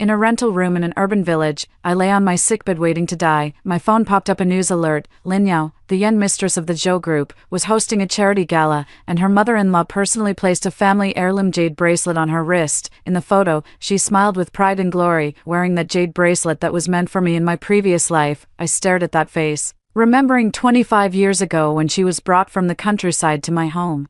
In a rental room in an urban village, I lay on my sickbed waiting to die. My phone popped up a news alert. Lin Yao, the yen mistress of the Zhou group, was hosting a charity gala, and her mother-in-law personally placed a family heirloom jade bracelet on her wrist. In the photo, she smiled with pride and glory, wearing that jade bracelet that was meant for me in my previous life. I stared at that face, remembering 25 years ago when she was brought from the countryside to my home.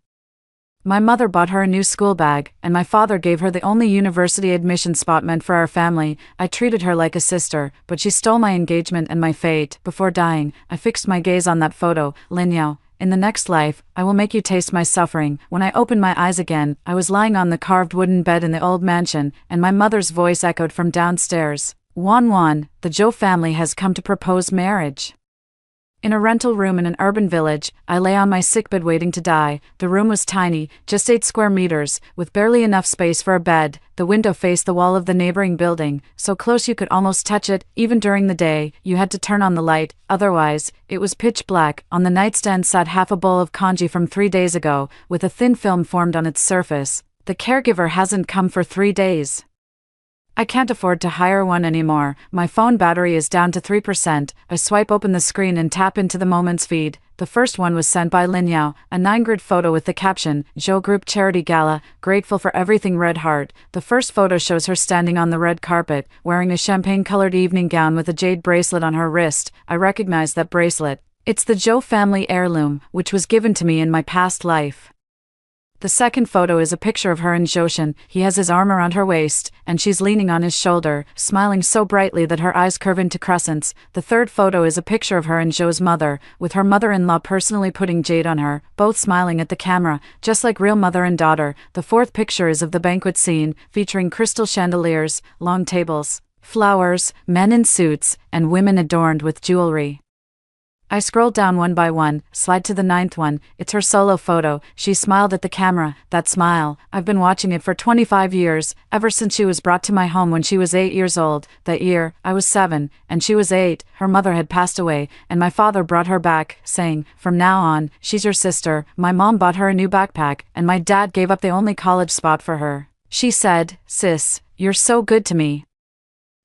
My mother bought her a new school bag, and my father gave her the only university admission spot meant for our family. I treated her like a sister, but she stole my engagement and my fate. Before dying, I fixed my gaze on that photo. Lin Yao, in the next life, I will make you taste my suffering. When I opened my eyes again, I was lying on the carved wooden bed in the old mansion, and my mother's voice echoed from downstairs. Wan, the Zhou family has come to propose marriage. In a rental room in an urban village, I lay on my sickbed waiting to die. The room was tiny, just 8 square meters, with barely enough space for a bed. The window faced the wall of the neighboring building, so close you could almost touch it. Even during the day, you had to turn on the light, otherwise, it was pitch black. On the nightstand sat half a bowl of congee from 3 days ago, with a thin film formed on its surface. The caregiver hasn't come for 3 days. I can't afford to hire one anymore. My phone battery is down to 3%. I swipe open the screen and tap into the moments feed. The first one was sent by Lin Yao, a 9-grid photo with the caption, Zhou Group Charity Gala, grateful for everything, red heart. The first photo shows her standing on the red carpet, wearing a champagne-colored evening gown with a jade bracelet on her wrist. I recognize that bracelet. It's the Zhou family heirloom, which was given to me in my past life. The second photo is a picture of her and Zhoushan. He has his arm around her waist, and she's leaning on his shoulder, smiling so brightly that her eyes curve into crescents. The third photo is a picture of her and Zhou's mother, with her mother-in-law personally putting jade on her, both smiling at the camera, just like real mother and daughter. The fourth picture is of the banquet scene, featuring crystal chandeliers, long tables, flowers, men in suits, and women adorned with jewelry. I scrolled down one by one, slide to the 9th one. It's her solo photo. She smiled at the camera. That smile, I've been watching it for 25 years, ever since she was brought to my home when she was 8 years old. That year, I was 7, and she was 8. Her mother had passed away, and my father brought her back, saying, from now on, she's your sister. My mom bought her a new backpack, and my dad gave up the only college spot for her. She said, sis, you're so good to me.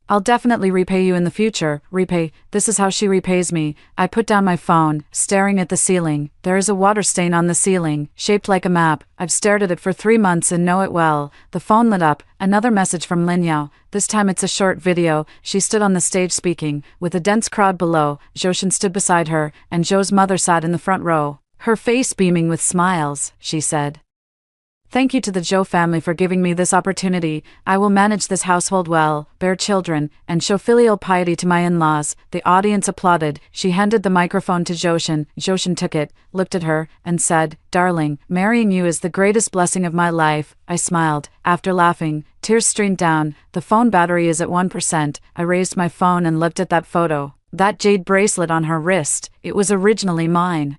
I'll definitely repay you in the future. Repay. This is how she repays me. I put down my phone, staring at the ceiling. There is a water stain on the ceiling, shaped like a map. I've stared at it for 3 months and know it well. The phone lit up. Another message from Lin Yao. This time it's a short video. She stood on the stage speaking, with a dense crowd below. Zhoushan stood beside her, and Zhou's mother sat in the front row. Her face beaming with smiles, she said. Thank you to the Zhou family for giving me this opportunity. I will manage this household well, bear children, and show filial piety to my in-laws. The audience applauded. She handed the microphone to Zhoushan. Zhoushan took it, looked at her, and said, darling, marrying you is the greatest blessing of my life. I smiled. After laughing, tears streamed down. The phone battery is at 1%. I raised my phone and looked at that photo. That jade bracelet on her wrist, it was originally mine.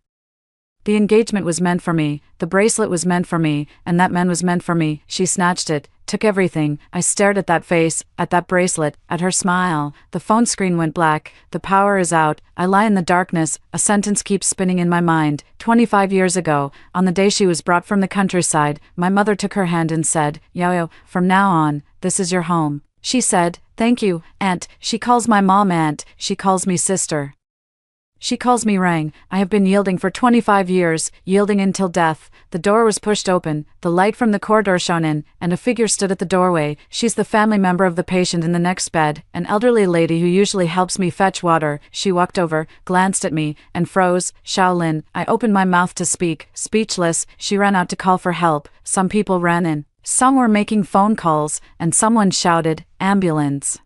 The engagement was meant for me, the bracelet was meant for me, and that man was meant for me. She snatched it, took everything. I stared at that face, at that bracelet, at her smile. The phone screen went black. The power is out. I lie in the darkness. A sentence keeps spinning in my mind. 25 years ago, on the day she was brought from the countryside, my mother took her hand and said, Yao, from now on, this is your home. She said, thank you, Aunt. She calls my mom Aunt. She calls me sister. She calls me Rang. I have been yielding for 25 years, yielding until death. The door was pushed open, the light from the corridor shone in, and a figure stood at the doorway. She's the family member of the patient in the next bed, an elderly lady who usually helps me fetch water. She walked over, glanced at me, and froze. Shaolin. I opened my mouth to speak. Speechless, she ran out to call for help. Some people ran in. Some were making phone calls, and someone shouted, ambulance.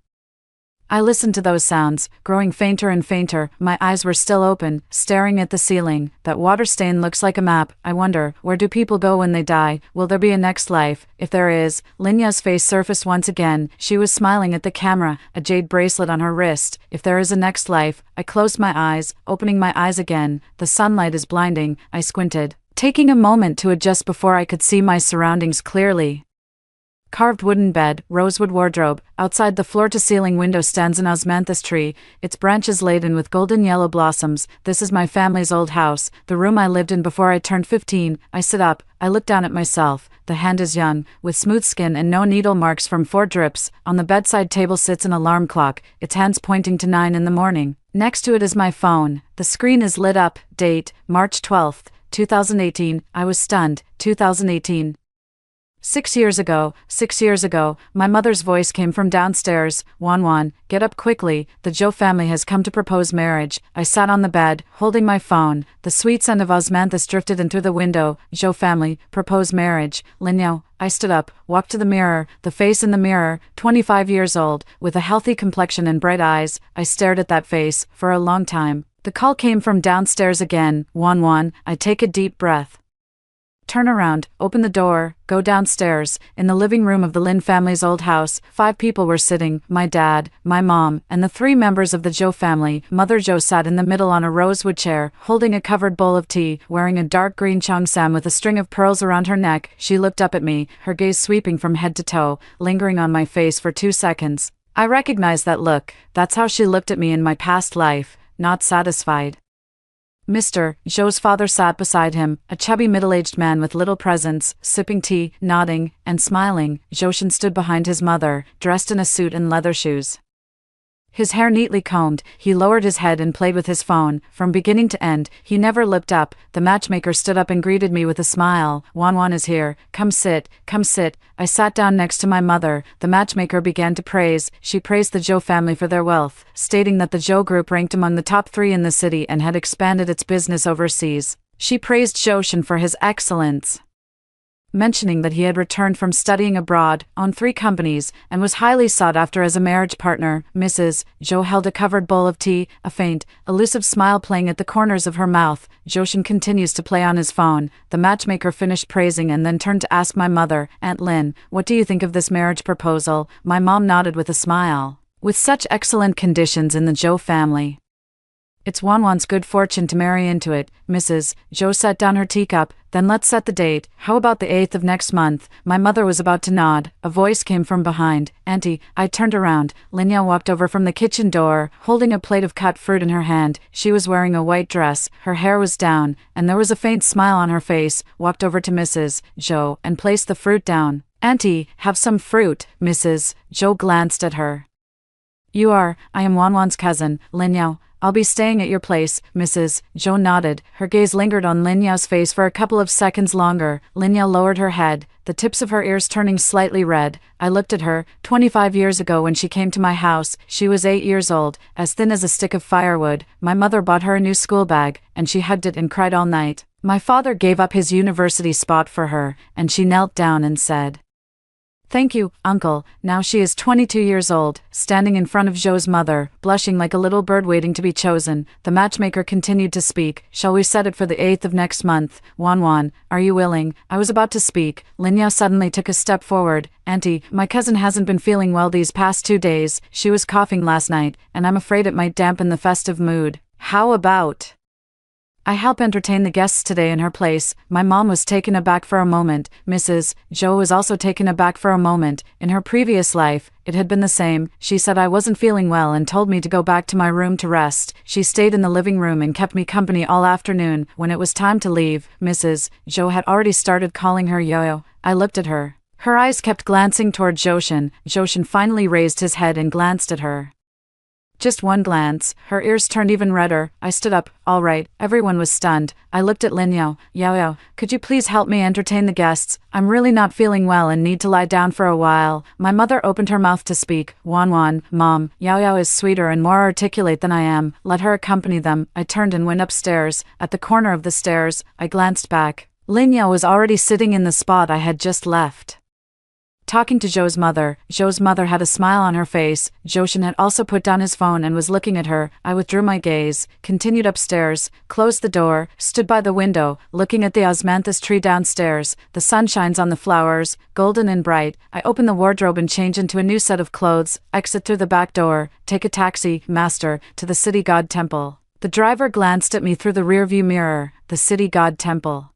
I listened to those sounds, growing fainter and fainter. My eyes were still open, staring at the ceiling. That water stain looks like a map. I wonder, where do people go when they die? Will there be a next life? If there is, Lin Yao's face surfaced once again. She was smiling at the camera, a jade bracelet on her wrist. If there is a next life, I closed my eyes, opening my eyes again. The sunlight is blinding. I squinted, taking a moment to adjust before I could see my surroundings clearly. Carved wooden bed, rosewood wardrobe. Outside the floor-to-ceiling window stands an osmanthus tree, its branches laden with golden yellow blossoms. This is my family's old house, the room I lived in before I turned 15. I sit up, I look down at myself. The hand is young, with smooth skin and no needle marks from 4 drips. On the bedside table sits an alarm clock, its hands pointing to 9 in the morning. Next to it is my phone. The screen is lit up. Date, March 12th, 2018. I was stunned. 2018. 6 years ago, my mother's voice came from downstairs. Wan, get up quickly, the Zhou family has come to propose marriage. I sat on the bed, holding my phone. The sweet scent of osmanthus drifted in through the window. Zhou family, propose marriage. Linyao. I stood up, walked to the mirror, the face in the mirror, 25 years old, with a healthy complexion and bright eyes. I stared at that face, for a long time. The call came from downstairs again. Wan, I take a deep breath. Turn around, open the door, go downstairs. In the living room of the Lin family's old house, 5 people were sitting, my dad, my mom, and the 3 members of the Zhou family. Mother Zhou sat in the middle on a rosewood chair, holding a covered bowl of tea, wearing a dark green cheongsam with a string of pearls around her neck. She looked up at me, her gaze sweeping from head to toe, lingering on my face for 2 seconds. I recognized that look. That's how she looked at me in my past life, not satisfied. Mr. Zhou's father sat beside him, a chubby middle-aged man with little presence, sipping tea, nodding, and smiling. Zhoushan stood behind his mother, dressed in a suit and leather shoes. His hair neatly combed, he lowered his head and played with his phone. From beginning to end, he never looked up. The matchmaker stood up and greeted me with a smile. Wan is here. Come sit, come sit. I sat down next to my mother. The matchmaker began to praise. She praised the Zhou family for their wealth, stating that the Zhou group ranked among the top 3 in the city and had expanded its business overseas. She praised Zhoushan for his excellence, mentioning that he had returned from studying abroad, owned 3 companies, and was highly sought after as a marriage partner. Mrs. Zhou held a covered bowl of tea, a faint, elusive smile playing at the corners of her mouth. Zhoushan continues to play on his phone. The matchmaker finished praising and then turned to ask my mother, Aunt Lin, what do you think of this marriage proposal? My mom nodded with a smile. With such excellent conditions in the Zhou family, it's Wan's good fortune to marry into it. Mrs. Zhou set down her teacup. Then let's set the date. How about the 8th of next month? My mother was about to nod. A voice came from behind. Auntie. I turned around. Linyao walked over from the kitchen door, holding a plate of cut fruit in her hand. She was wearing a white dress, her hair was down, and there was a faint smile on her face. Walked over to Mrs. Zhou and placed the fruit down. Auntie, have some fruit. Mrs. Zhou glanced at her. I am Wan's cousin, Linyao. I'll be staying at your place. Mrs. Zhou nodded. Her gaze lingered on Linyao's face for a couple of seconds longer. Linyao lowered her head, the tips of her ears turning slightly red. I looked at her. 25 years ago when she came to my house, she was 8 years old, as thin as a stick of firewood. My mother bought her a new school bag, and she hugged it and cried all night. My father gave up his university spot for her, and she knelt down and said, "Thank you, uncle." Now she is 22 years old, standing in front of Zhou's mother, blushing like a little bird waiting to be chosen. The matchmaker continued to speak. Shall we set it for the 8th of next month? Wan, are you willing? I was about to speak. Linyao suddenly took a step forward. Auntie, my cousin hasn't been feeling well these past 2 days. She was coughing last night, and I'm afraid it might dampen the festive mood. How about I help entertain the guests today in her place? My mom was taken aback for a moment. Mrs. Zhou was also taken aback for a moment. In her previous life, it had been the same. She said I wasn't feeling well and told me to go back to my room to rest. She stayed in the living room and kept me company all afternoon. When it was time to leave, Mrs. Zhou had already started calling her Yo-Yo. I looked at her. Her eyes kept glancing toward Zhoushan. Zhoushan finally raised his head and glanced at her. Just one glance. Her ears turned even redder. I stood up. All right. Everyone was stunned. I looked at Linyao. Yao, could you please help me entertain the guests? I'm really not feeling well and need to lie down for a while. My mother opened her mouth to speak. Wan, Mom, Yao is sweeter and more articulate than I am. Let her accompany them. I turned and went upstairs. At the corner of the stairs, I glanced back. Linyao was already sitting in the spot I had just left, talking to Zhou's mother. Zhou's mother had a smile on her face. Zhoushan had also put down his phone and was looking at her. I withdrew my gaze, continued upstairs, closed the door, stood by the window, looking at the osmanthus tree downstairs. The sun shines on the flowers, golden and bright. I open the wardrobe and change into a new set of clothes, exit through the back door, take a taxi, master, to the city god temple. The driver glanced at me through the rearview mirror. The city god temple.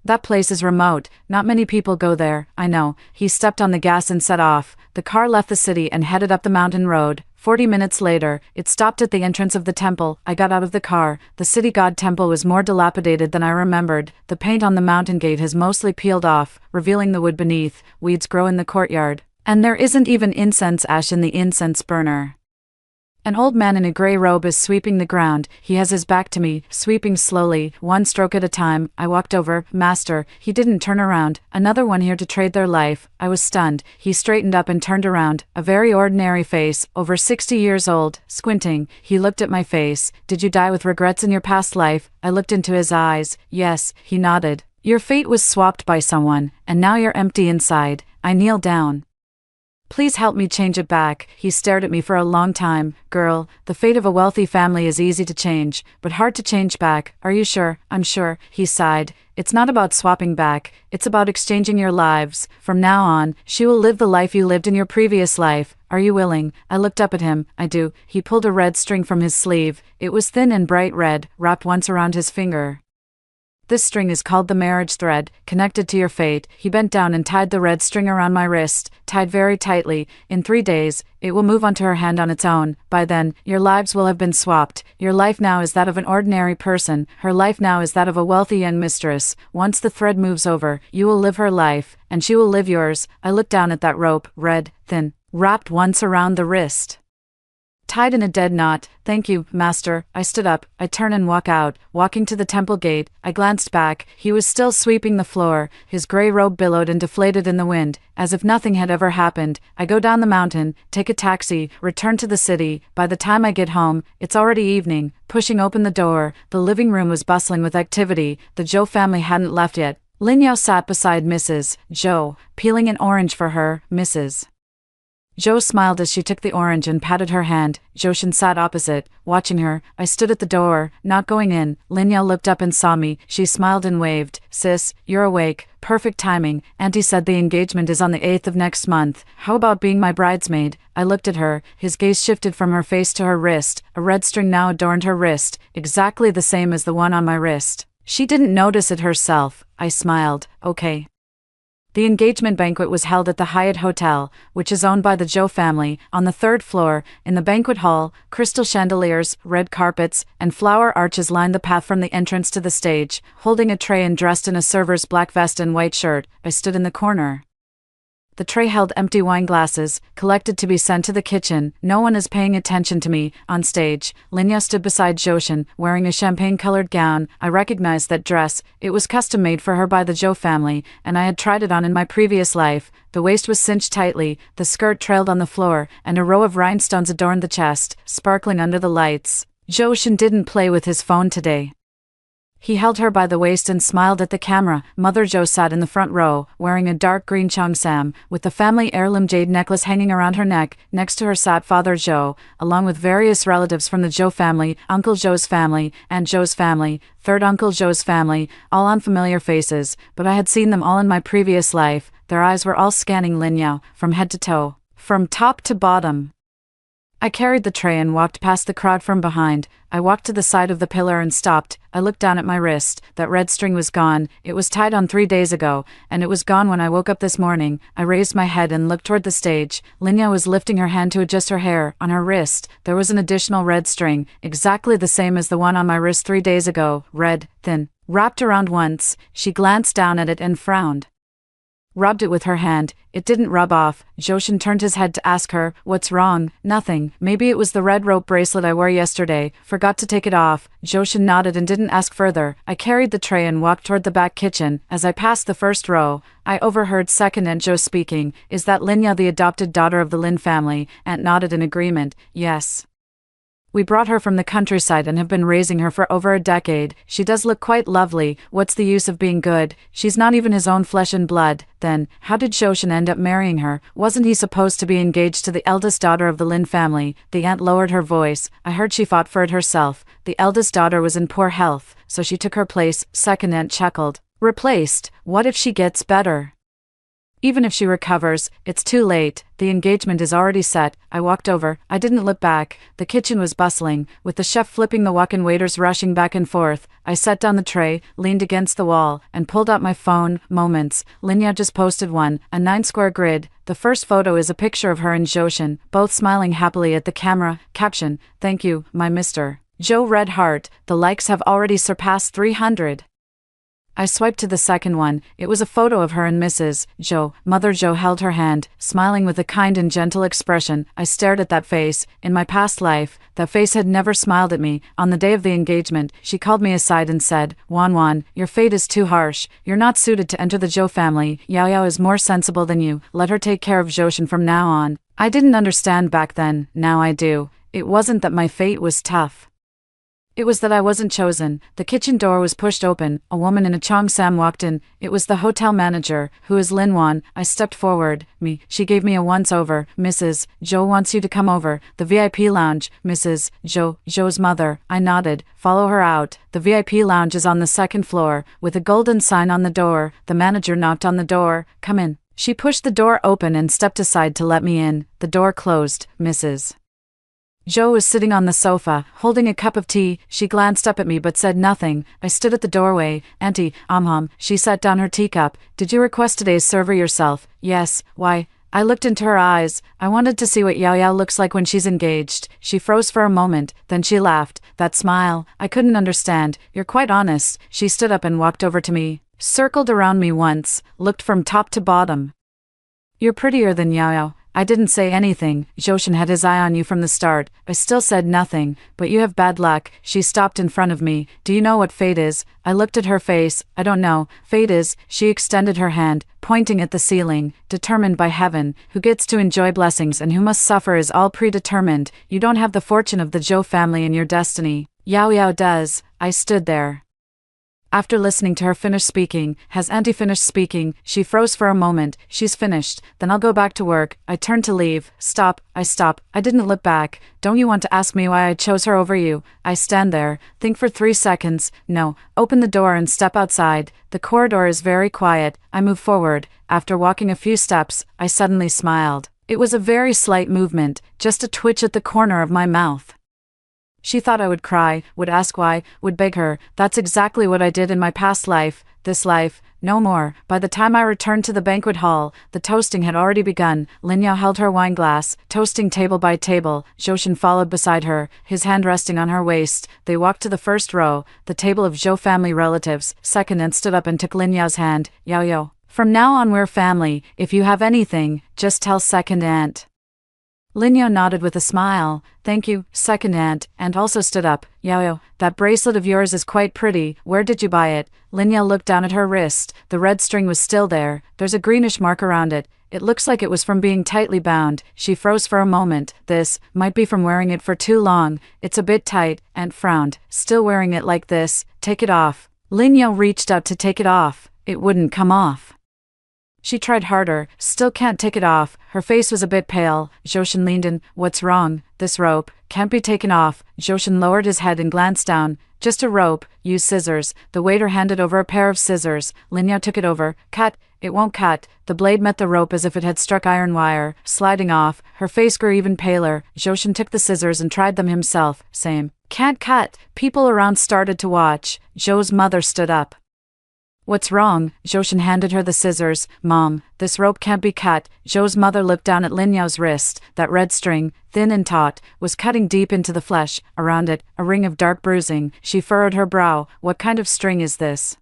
That place is remote, not many people go there, I know. He stepped on the gas and set off. The car left the city and headed up the mountain road. 40 minutes later, it stopped at the entrance of the temple. I got out of the car. The city god temple was more dilapidated than I remembered. The paint on the mountain gate has mostly peeled off, revealing the wood beneath. Weeds grow in the courtyard. And there isn't even incense ash in the incense burner. An old man in a gray robe is sweeping the ground. He has his back to me, sweeping slowly, one stroke at a time. I walked over. Master. He didn't turn around. Another one here to trade their life. I was stunned. He straightened up and turned around. A very ordinary face, over 60 years old, squinting. He looked at my face. Did you die with regrets in your past life? I looked into his eyes. Yes, he nodded. Your fate was swapped by someone, and now you're empty inside. I kneeled down. Please help me change it back. He stared at me for a long time. Girl, the fate of a wealthy family is easy to change, but hard to change back. Are you sure? I'm sure. He sighed. It's not about swapping back. It's about exchanging your lives. From now on, she will live the life you lived in your previous life. Are you willing? I looked up at him. I do. He pulled a red string from his sleeve. It was thin and bright red, wrapped once around his finger. This string is called the marriage thread, connected to your fate. He bent down and tied the red string around my wrist, tied very tightly. In 3 days, it will move onto her hand on its own. By then, your lives will have been swapped. Your life now is that of an ordinary person. Her life now is that of a wealthy young mistress. Once the thread moves over, you will live her life, and she will live yours. I looked down at that rope, red, thin, wrapped once around the wrist. Tied in a dead knot. Thank you, master. I stood up. I turn and walk out. Walking to the temple gate, I glanced back. He was still sweeping the floor. His gray robe billowed and deflated in the wind, as if nothing had ever happened. I go down the mountain, take a taxi, return to the city. By the time I get home, it's already evening. Pushing open the door, the living room was bustling with activity. The Zhou family hadn't left yet. Lin Yao sat beside Mrs. Zhou, peeling an orange for her. Mrs. Zhou smiled as she took the orange and patted her hand. Zhoushan sat opposite, watching her. I stood at the door, not going in. Lin Yao looked up and saw me. She smiled and waved. Sis, you're awake. Perfect timing. Auntie said the engagement is on the 8th of next month. How about being my bridesmaid? I looked at her. His gaze shifted from her face to her wrist. A red string now adorned her wrist, exactly the same as the one on my wrist. She didn't notice it herself. I smiled. Okay. The engagement banquet was held at the Hyatt Hotel, which is owned by the Zhou family, on the 3rd floor. In the banquet hall, crystal chandeliers, red carpets, and flower arches lined the path from the entrance to the stage. Holding a tray and dressed in a server's black vest and white shirt, I stood in the corner. The tray held empty wine glasses, collected to be sent to the kitchen. No one is paying attention to me. On stage, Lin Yao stood beside Zhoushan, wearing a champagne-colored gown. I recognized that dress. It was custom-made for her by the Zhou family, and I had tried it on in my previous life. The waist was cinched tightly, the skirt trailed on the floor, and a row of rhinestones adorned the chest, sparkling under the lights. Zhoushan didn't play with his phone today. He held her by the waist and smiled at the camera. Mother Zhou sat in the front row, wearing a dark green cheongsam, with the family heirloom jade necklace hanging around her neck. Next to her sat Father Zhou, along with various relatives from the Zhou family, Uncle Zhou's family, Aunt Zhou's family, third Uncle Zhou's family, all unfamiliar faces, but I had seen them all in my previous life. Their eyes were all scanning Lin Yao, from head to toe, from top to bottom. I carried the tray and walked past the crowd from behind. I walked to the side of the pillar and stopped. I looked down at my wrist. That red string was gone. It was tied on 3 days ago, and it was gone when I woke up this morning. I raised my head and looked toward the stage. Lin Yao was lifting her hand to adjust her hair. On her wrist, there was an additional red string, exactly the same as the one on my wrist 3 days ago. Red, thin, wrapped around once. She glanced down at it and frowned. Rubbed it with her hand. It didn't rub off. Zhoushan turned his head to ask her, "What's wrong?" "Nothing. Maybe it was the red rope bracelet I wore yesterday. Forgot to take it off." Zhoushan nodded and didn't ask further. I carried the tray and walked toward the back kitchen. As I passed the first row, I overheard second Aunt Zhou speaking. "Is that Lin Yao, the adopted daughter of the Lin family?" Aunt nodded in agreement. "Yes. We brought her from the countryside and have been raising her for over a decade. She does look quite lovely. What's the use of being good? She's not even his own flesh and blood." Then, how did Zhoushan end up marrying her? Wasn't he supposed to be engaged to the eldest daughter of the Lin family? The aunt lowered her voice. I heard she fought for it herself. The eldest daughter was in poor health, so she took her place. Second aunt chuckled. "Replaced? What if she gets better?" Even if she recovers, it's too late. The engagement is already set. I walked over. I didn't look back. The kitchen was bustling, with the chef flipping the wok and waiters rushing back and forth. I set down the tray, leaned against the wall, and pulled out my phone. Moments. Linya just posted one, a 9-square grid. The first photo is a picture of her and Joshin, both smiling happily at the camera. Caption, "Thank you, my Mr. Joe Red Heart." The likes have already surpassed 300. I swiped to the second one. It was a photo of her and Mrs. Joe. Mother Joe held her hand, smiling with a kind and gentle expression. I stared at that face. In my past life, that face had never smiled at me. On the day of the engagement, she called me aside and said, "Wan, your fate is too harsh. You're not suited to enter the Joe family. Yao is more sensible than you. Let her take care of Joshin from now on." I didn't understand back then. Now I do. It wasn't that my fate was tough. It was that I wasn't chosen. The kitchen door was pushed open. A woman in a cheongsam walked in. It was the hotel manager, who is Lin Wan. I stepped forward. She gave me a once-over. "Mrs. Joe wants you to come over. The VIP lounge." "Mrs. Joe's mother." I nodded. "Follow her out. The VIP lounge is on the second floor, with a golden sign on the door." The manager knocked on the door. "Come in." She pushed the door open and stepped aside to let me in. The door closed. Mrs. Joe was sitting on the sofa, holding a cup of tea. She glanced up at me but said nothing. I stood at the doorway. "Auntie, She sat down her teacup. "Did you request today's server yourself?" "Yes, why?" I looked into her eyes. I wanted to see what Yao looks like when she's engaged. She froze for a moment, then she laughed. That smile, I couldn't understand. "You're quite honest." She stood up and walked over to me, circled around me once, looked from top to bottom. "You're prettier than Yao." I didn't say anything. "Joshin had his eye on you from the start." I still said nothing. "But you have bad luck." She stopped in front of me. "Do you know what fate is?" I looked at her face. "I don't know." "Fate is," she extended her hand, pointing at the ceiling, "determined by heaven. Who gets to enjoy blessings and who must suffer is all predetermined. You don't have the fortune of the Zhou family in your destiny. Yao does." I stood there. After listening to her finish speaking, "Has Auntie finished speaking?" She froze for a moment. "She's finished." "Then I'll go back to work." I turned to leave. "Stop." I stopped. I didn't look back. "Don't you want to ask me why I chose her over you?" I stand there, think for 3 seconds. "No." Open the door and step outside. The corridor is very quiet. I move forward. After walking a few steps, I suddenly smiled. It was a very slight movement, just a twitch at the corner of my mouth. She thought I would cry, would ask why, would beg her. That's exactly what I did in my past life. This life, no more. By the time I returned to the banquet hall, the toasting had already begun. Linya held her wine glass, toasting table by table. Joshin followed beside her, his hand resting on her waist. They walked to the first row, the table of Zhou family relatives. Second, and stood up and took Linya's hand. "Yao. From now on we're family. If you have anything, just tell second aunt." Linya nodded with a smile. "Thank you, second aunt," and also stood up. "Yao, that bracelet of yours is quite pretty. Where did you buy it?" Linya looked down at her wrist. The red string was still there. There's a greenish mark around it. It looks like it was from being tightly bound. She froze for a moment. "This might be from wearing it for too long. It's a bit tight," Aunt frowned. "Still wearing it like this? Take it off." Linya reached out to take it off. It wouldn't come off. She tried harder, still can't take it off. Her face was a bit pale. Joshin leaned in. "What's wrong?" "This rope can't be taken off." Joshin lowered his head and glanced down. "Just a rope. Use scissors." The waiter handed over a pair of scissors. Linya took it over. "Cut." "It won't cut." The blade met the rope as if it had struck iron wire, sliding off. Her face grew even paler. Joshin took the scissors and tried them himself. Same. "Can't cut." People around started to watch. Joe's mother stood up. "What's wrong?" Joshin handed her the scissors. "Mom, this rope can't be cut." Joe's mother looked down at Linyao's wrist. That red string, thin and taut, was cutting deep into the flesh. Around it, a ring of dark bruising. She furrowed her brow. "What kind of string is this?"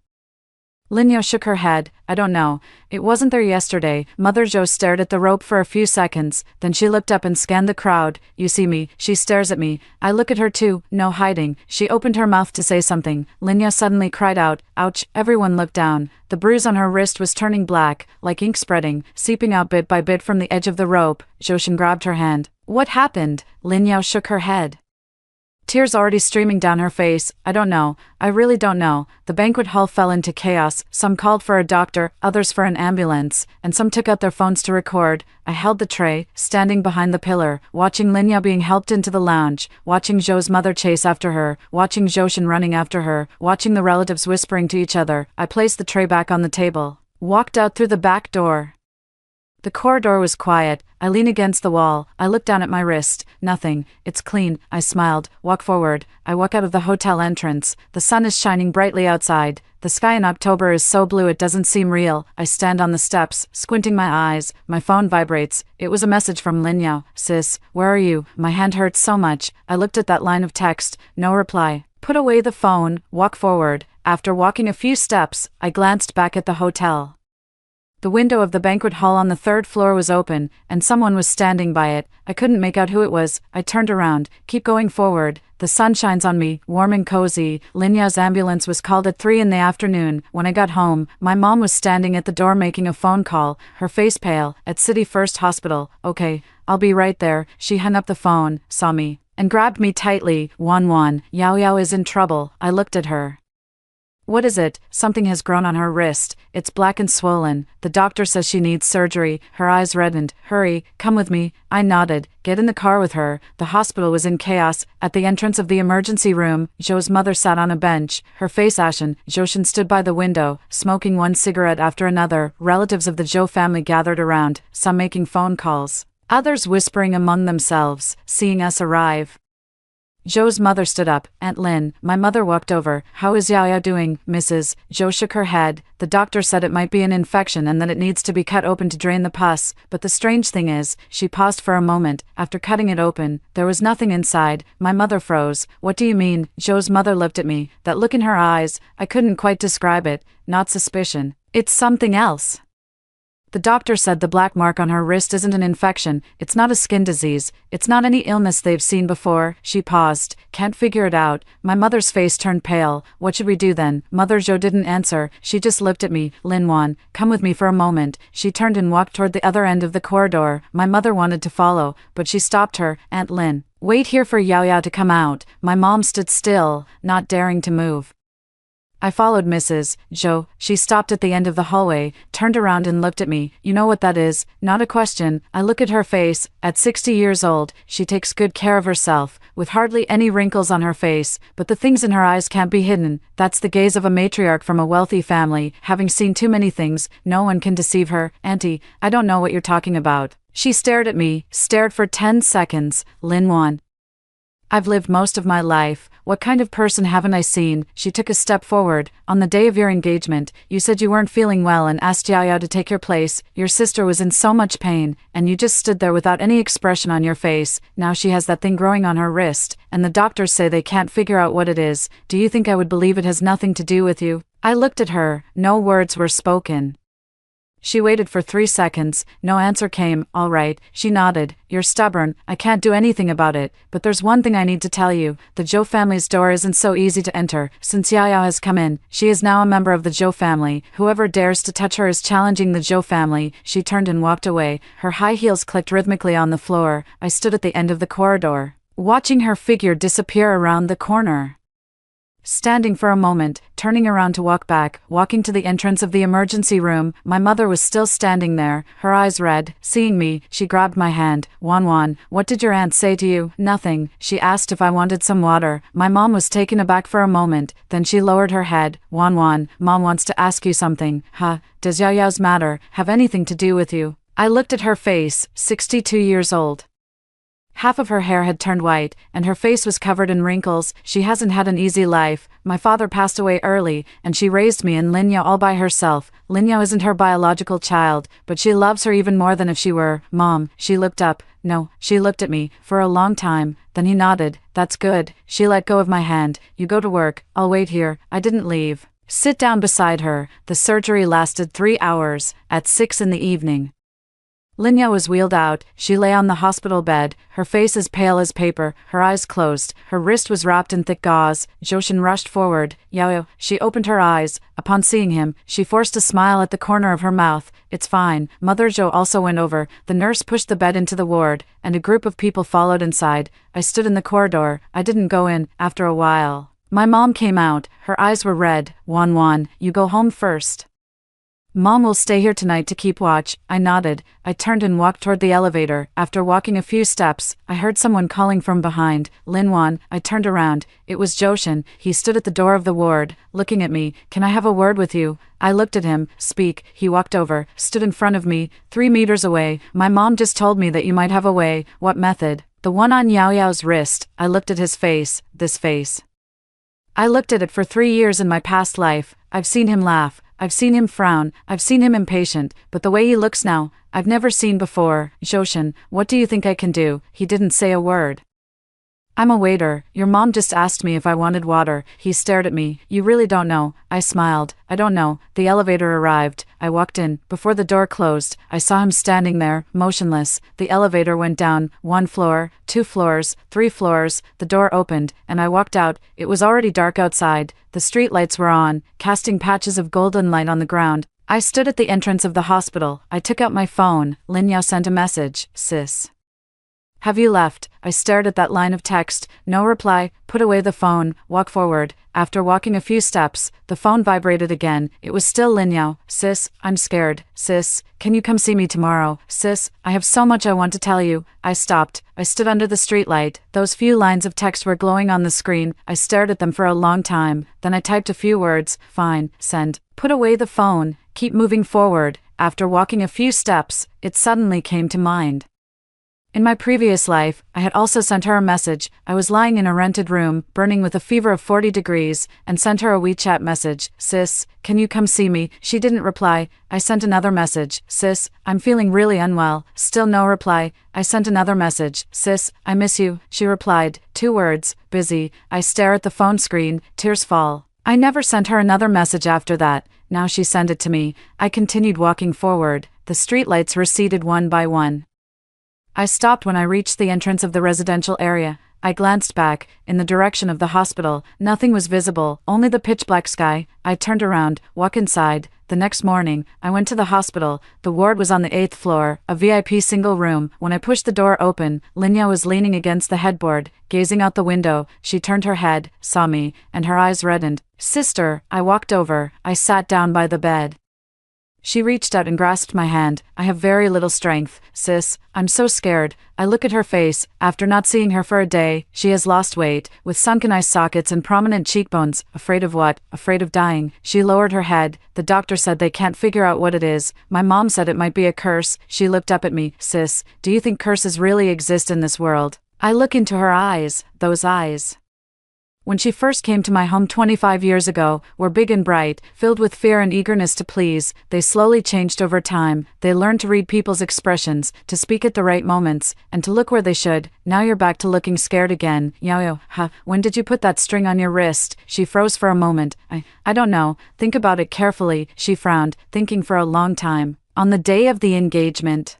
Linya shook her head. "I don't know. It wasn't there yesterday." Mother Zhou stared at the rope for a few seconds, then she looked up and scanned the crowd. "You see me." She stares at me. I look at her too, no hiding. She opened her mouth to say something. Linya suddenly cried out, "Ouch!" Everyone looked down. The bruise on her wrist was turning black, like ink spreading, seeping out bit by bit from the edge of the rope. Joshin grabbed her hand. "What happened?" Linya shook her head. Tears already streaming down her face. "I don't know. I really don't know." The banquet hall fell into chaos. Some called for a doctor, others for an ambulance, and some took out their phones to record. I held the tray, standing behind the pillar, watching Linya being helped into the lounge, watching Zhou's mother chase after her, watching Joshin running after her, watching the relatives whispering to each other. I placed the tray back on the table, walked out through the back door. The corridor was quiet. I lean against the wall. I look down at my wrist. Nothing. It's clean. I smiled. Walk forward. I walk out of the hotel entrance. The sun is shining brightly outside. The sky in October is so blue it doesn't seem real. I stand on the steps, squinting my eyes. My phone vibrates. It was a message from Lin Yao. Sis, where are you? My hand hurts so much. I looked at that line of text. No reply. Put away the phone. Walk forward. After walking a few steps, I glanced back at the hotel. The window of the banquet hall on the third floor was open, and someone was standing by it. I couldn't make out who it was. I turned around. Keep going forward. The sun shines on me, warm and cozy. Lin Yao's ambulance was called at 3 in the afternoon. When I got home, my mom was standing at the door making a phone call, her face pale, at City First Hospital. Okay, I'll be right there. She hung up the phone, saw me, and grabbed me tightly. Wan, Yao Yao is in trouble. I looked at her. What is it? Something has grown on her wrist. It's black and swollen. The doctor says she needs surgery. Her eyes reddened. Hurry, come with me. I nodded. Get in the car with her. The hospital was in chaos. At the entrance of the emergency room, Zhou's mother sat on a bench, her face ashen. Zhoushan stood by the window, smoking one cigarette after another. Relatives of the Zhou family gathered around, some making phone calls, others whispering among themselves, seeing us arrive. Zhou's mother stood up. Aunt Lin. My mother walked over. How is Yao Yao doing, Mrs.? Zhou shook her head. The doctor said it might be an infection and that it needs to be cut open to drain the pus, but the strange thing is, she paused for a moment. After cutting it open, there was nothing inside. My mother froze. What do you mean? Zhou's mother looked at me. That look in her eyes, I couldn't quite describe it. Not suspicion. It's something else. The doctor said the black mark on her wrist isn't an infection, it's not a skin disease, it's not any illness they've seen before. She paused. Can't figure it out. My mother's face turned pale. What should we do then? Mother Zhou didn't answer. She just looked at me. Lin Wan, come with me for a moment. She turned and walked toward the other end of the corridor. My mother wanted to follow, but she stopped her. Aunt Lin, wait here for Yao Yao to come out. My mom stood still, not daring to move. I followed Mrs. Zhou. She stopped at the end of the hallway, turned around and looked at me. You know what that is? Not a question. I look at her face. At 60 years old, she takes good care of herself, with hardly any wrinkles on her face, but the things in her eyes can't be hidden. That's the gaze of a matriarch from a wealthy family. Having seen too many things, no one can deceive her. Auntie, I don't know what you're talking about. She stared at me, stared for 10 seconds. Lin Wan. I've lived most of my life. What kind of person haven't I seen? She took a step forward. On the day of your engagement, you said you weren't feeling well and asked Yao Yao to take your place. Your sister was in so much pain, and you just stood there without any expression on your face. Now she has that thing growing on her wrist, and the doctors say they can't figure out what it is. Do you think I would believe it has nothing to do with you? I looked at her. No words were spoken. She waited for 3 seconds. No answer came. All right, she nodded. You're stubborn. I can't do anything about it. But there's one thing I need to tell you. The Zhou family's door isn't so easy to enter. Since Yao Yao has come in, she is now a member of the Zhou family. Whoever dares to touch her is challenging the Zhou family. She turned and walked away. Her high heels clicked rhythmically on the floor. I stood at the end of the corridor, watching her figure disappear around the corner. Standing for a moment, turning around to walk back, walking to the entrance of the emergency room, my mother was still standing there, her eyes red. Seeing me, she grabbed my hand. Wan, what did your aunt say to you? Nothing. She asked if I wanted some water. My mom was taken aback for a moment, then she lowered her head. Wan, Mom wants to ask you something. Huh? Does Yao Yao's matter have anything to do with you? I looked at her face, 62 years old. Half of her hair had turned white, and her face was covered in wrinkles. She hasn't had an easy life. My father passed away early, and she raised me and Lin Yao all by herself. Lin Yao isn't her biological child, but she loves her even more than if she were. Mom, she looked up. No, she looked at me, for a long time. Then he nodded. That's good. She let go of my hand. You go to work. I'll wait here. I didn't leave. Sit down beside her. The surgery lasted 3 hours, at 6 in the evening. Lin Yao was wheeled out. She lay on the hospital bed, her face as pale as paper, her eyes closed, her wrist was wrapped in thick gauze. Zhoushan rushed forward. Yao Yao. She opened her eyes. Upon seeing him, she forced a smile at the corner of her mouth. It's fine. Mother Zhou also went over. The nurse pushed the bed into the ward, and a group of people followed inside. I stood in the corridor. I didn't go in. After a while, my mom came out. Her eyes were red. Wan, you go home first. Mom will stay here tonight to keep watch. I nodded. I turned and walked toward the elevator. After walking a few steps, I heard someone calling from behind. Linwan. I turned around. It was Joshin. He stood at the door of the ward, looking at me. Can I have a word with you? I looked at him. Speak. He walked over, stood in front of me, 3 meters away. My mom just told me that you might have a way. What method? The one on Yao Yao's wrist. I looked at his face. This face. I looked at it for 3 years in my past life. I've seen him laugh. I've seen him frown, I've seen him impatient, but the way he looks now, I've never seen before. Joshin, what do you think I can do? He didn't say a word. I'm a waiter. Your mom just asked me if I wanted water. He stared at me. You really don't know. I smiled. I don't know. The elevator arrived. I walked in. Before the door closed, I saw him standing there, motionless. The elevator went down. 1 floor, 2 floors, 3 floors. The door opened, and I walked out. It was already dark outside. The street lights were on, casting patches of golden light on the ground. I stood at the entrance of the hospital. I took out my phone. Lin Yao sent a message. Sis. Have you left? I stared at that line of text. No reply. Put away the phone. Walk forward. After walking a few steps, the phone vibrated again. It was still Lin Yao. Sis, I'm scared. Sis, can you come see me tomorrow? Sis, I have so much I want to tell you. I stopped. I stood under the streetlight. Those few lines of text were glowing on the screen. I stared at them for a long time. Then I typed a few words. Fine. Send. Put away the phone. Keep moving forward. After walking a few steps, it suddenly came to mind. In my previous life, I had also sent her a message. I was lying in a rented room, burning with a fever of 40 degrees, and sent her a WeChat message. Sis, can you come see me? She didn't reply. I sent another message. Sis, I'm feeling really unwell. Still no reply. I sent another message. Sis, I miss you. She replied. 2 words. Busy. I stare at the phone screen. Tears fall. I never sent her another message after that. Now she sent it to me. I continued walking forward. The streetlights receded one by one. I stopped when I reached the entrance of the residential area. I glanced back, in the direction of the hospital. Nothing was visible, only the pitch-black sky. I turned around, walked inside. The next morning, I went to the hospital. The ward was on the 8th floor, a VIP single room. When I pushed the door open, Lin Yao was leaning against the headboard, gazing out the window. She turned her head, saw me, and her eyes reddened. Sister, I walked over. I sat down by the bed. She reached out and grasped my hand. I have very little strength. Sis, I'm so scared. I look at her face. After not seeing her for a day, she has lost weight, with sunken eye sockets and prominent cheekbones. Afraid of what? Afraid of dying. She lowered her head. The doctor said they can't figure out what it is. My mom said it might be a curse. She looked up at me. Sis, do you think curses really exist in this world? I look into her eyes. Those eyes. When she first came to my home 25 years ago, were big and bright, filled with fear and eagerness to please. They slowly changed over time. They learned to read people's expressions, to speak at the right moments, and to look where they should. Now you're back to looking scared again. Yao, when did you put that string on your wrist? She froze for a moment. I don't know. Think about it carefully. She frowned, thinking for a long time. On the day of the engagement.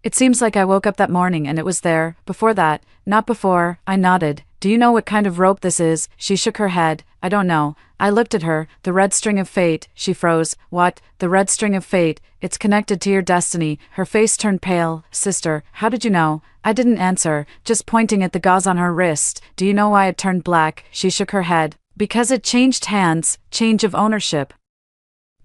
It seems like I woke up that morning and it was there. Before that, not before. I nodded. Do you know what kind of rope this is? She shook her head. I don't know. I looked at her. The red string of fate. She froze. What? The red string of fate. It's connected to your destiny. Her face turned pale. Sister, how did you know? I didn't answer, just pointing at the gauze on her wrist. Do you know why it turned black? She shook her head. Because it changed hands. Change of ownership.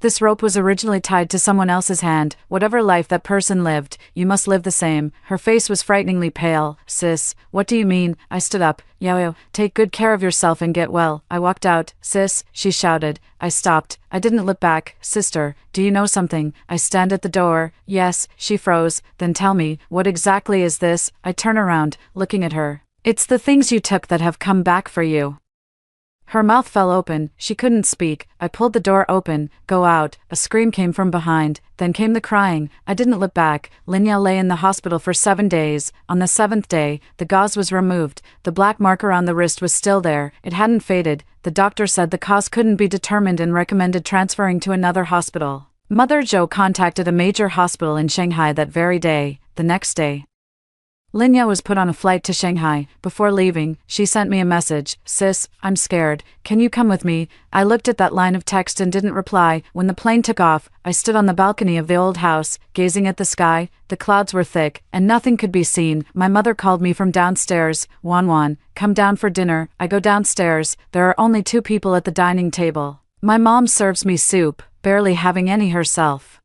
This rope was originally tied to someone else's hand. Whatever life that person lived, you must live the same. Her face was frighteningly pale. Sis, what do you mean? I stood up. Yao, take good care of yourself and get well. I walked out. Sis, she shouted. I stopped. I didn't look back. Sister, do you know something? I stand at the door. Yes, she froze. Then tell me, what exactly is this? I turn around, looking at her. It's the things you took that have come back for you. Her mouth fell open. She couldn't speak. I pulled the door open. Go out. A scream came from behind. Then came the crying. I didn't look back. Lin Yao lay in the hospital for 7 days. On the 7th day, the gauze was removed. The black mark around the wrist was still there. It hadn't faded. The doctor said the cause couldn't be determined and recommended transferring to another hospital. Mother Zhou contacted a major hospital in Shanghai that very day. The next day, Lin Yao was put on a flight to Shanghai. Before leaving, she sent me a message. Sis, I'm scared. Can you come with me? I looked at that line of text and didn't reply. When the plane took off, I stood on the balcony of the old house, gazing at the sky. The clouds were thick, and nothing could be seen. My mother called me from downstairs. Wan, come down for dinner. I go downstairs. There are only 2 people at the dining table. My mom serves me soup, barely having any herself.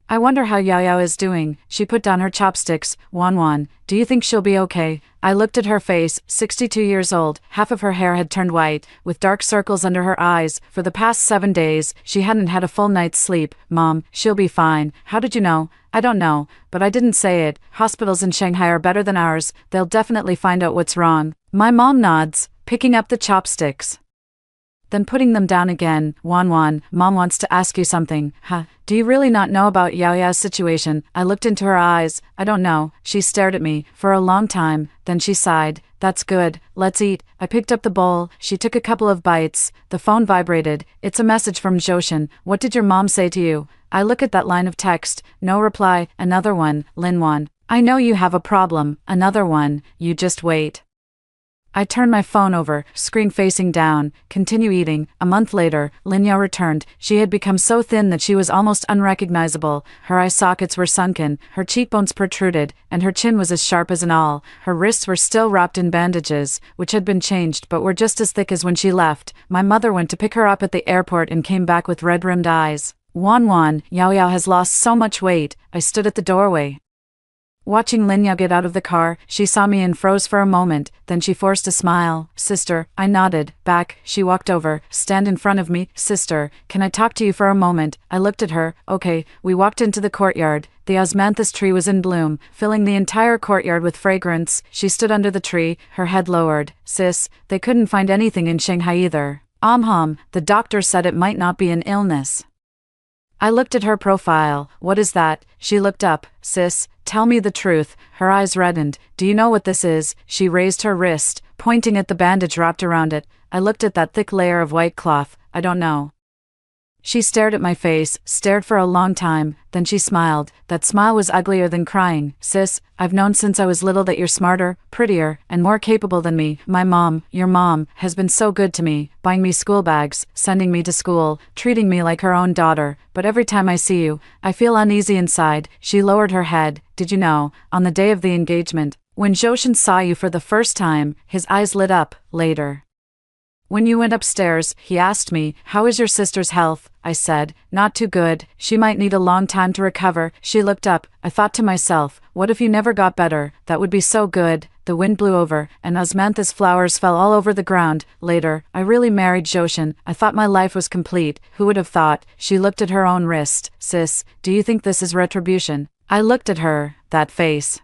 I wonder how Yao Yao is doing. She put down her chopsticks. Wan, do you think she'll be okay? I looked at her face, 62 years old, half of her hair had turned white, with dark circles under her eyes. For the past 7 days, she hadn't had a full night's sleep. Mom, she'll be fine. How did you know? I don't know, but I didn't say it. Hospitals in Shanghai are better than ours. They'll definitely find out what's wrong. My mom nods, picking up the chopsticks, then putting them down again. Wan, Mom wants to ask you something. Do you really not know about Yao Yao's situation? I looked into her eyes. I don't know. She stared at me for a long time, then she sighed. That's good. Let's eat. I picked up the bowl. She took a couple of bites. The phone vibrated. It's a message from Zhoushan. What did your mom say to you? I look at that line of text. No reply. Another one. Linwan. I know you have a problem. Another one. You just wait. I turn my phone over, screen facing down, continue eating. A month later, Lin Yao returned. She had become so thin that she was almost unrecognizable. Her eye sockets were sunken, her cheekbones protruded, and her chin was as sharp as an awl. Her wrists were still wrapped in bandages, which had been changed but were just as thick as when she left. My mother went to pick her up at the airport and came back with red-rimmed eyes. Wan, Yao Yao has lost so much weight. I stood at the doorway, watching Lin Yao get out of the car. She saw me and froze for a moment, then she forced a smile. Sister, I nodded. Back, she walked over, stand in front of me. Sister, can I talk to you for a moment? I looked at her. Okay. We walked into the courtyard. The osmanthus tree was in bloom, filling the entire courtyard with fragrance. She stood under the tree, her head lowered. Sis, they couldn't find anything in Shanghai either. The doctor said it might not be an illness. I looked at her profile. What is that? She looked up. Sis, tell me the truth. Her eyes reddened. Do you know what this is? She raised her wrist, pointing at the bandage wrapped around it. I looked at that thick layer of white cloth. I don't know. She stared at my face, stared for a long time, then she smiled. That smile was uglier than crying. Sis, I've known since I was little that you're smarter, prettier, and more capable than me. My mom, your mom, has been so good to me, buying me school bags, sending me to school, treating me like her own daughter. But every time I see you, I feel uneasy inside. She lowered her head. Did you know, on the day of the engagement, when Zhoushan saw you for the first time, his eyes lit up. Later, when you went upstairs, he asked me, how is your sister's health? I said, not too good. She might need a long time to recover. She looked up. I thought to myself, what if you never got better? That would be so good. The wind blew over, and osmanthus flowers fell all over the ground. Later, I really married Zhoushan. I thought my life was complete. Who would have thought? She looked at her own wrist. Sis, do you think this is retribution? I looked at her. That face,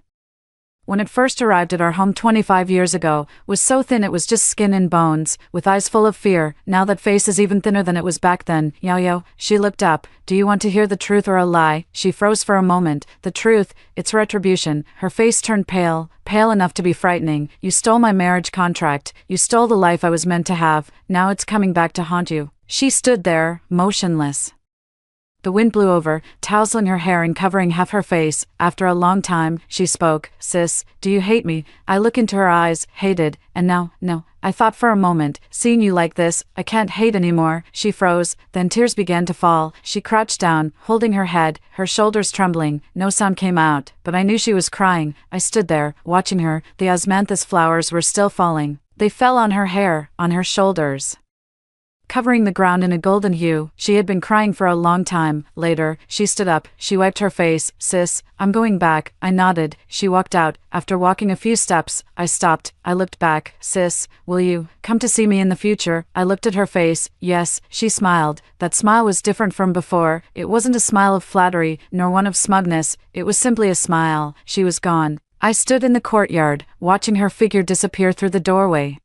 when it first arrived at our home 25 years ago, was so thin it was just skin and bones, with eyes full of fear. Now that face is even thinner than it was back then. Yao Yao, she looked up. Do you want to hear the truth or a lie? She froze for a moment. The truth, it's retribution. Her face turned pale, pale enough to be frightening. You stole my marriage contract. You stole the life I was meant to have. Now it's coming back to haunt you. She stood there, motionless. The wind blew over, tousling her hair and covering half her face. After a long time, she spoke. Sis, do you hate me? I look into her eyes. Hated. And now, no. I thought for a moment, seeing you like this, I can't hate anymore. She froze, then tears began to fall. She crouched down, holding her head, her shoulders trembling. No sound came out, but I knew she was crying. I stood there, watching her. The osmanthus flowers were still falling. They fell on her hair, on her shoulders, covering the ground in a golden hue. She had been crying for a long time. Later, she stood up. She wiped her face. Sis, I'm going back. I nodded. She walked out. After walking a few steps, I stopped. I looked back. Sis, will you come to see me in the future? I looked at her face. Yes, she smiled. That smile was different from before. It wasn't a smile of flattery, nor one of smugness. It was simply a smile. She was gone. I stood in the courtyard, watching her figure disappear through the doorway.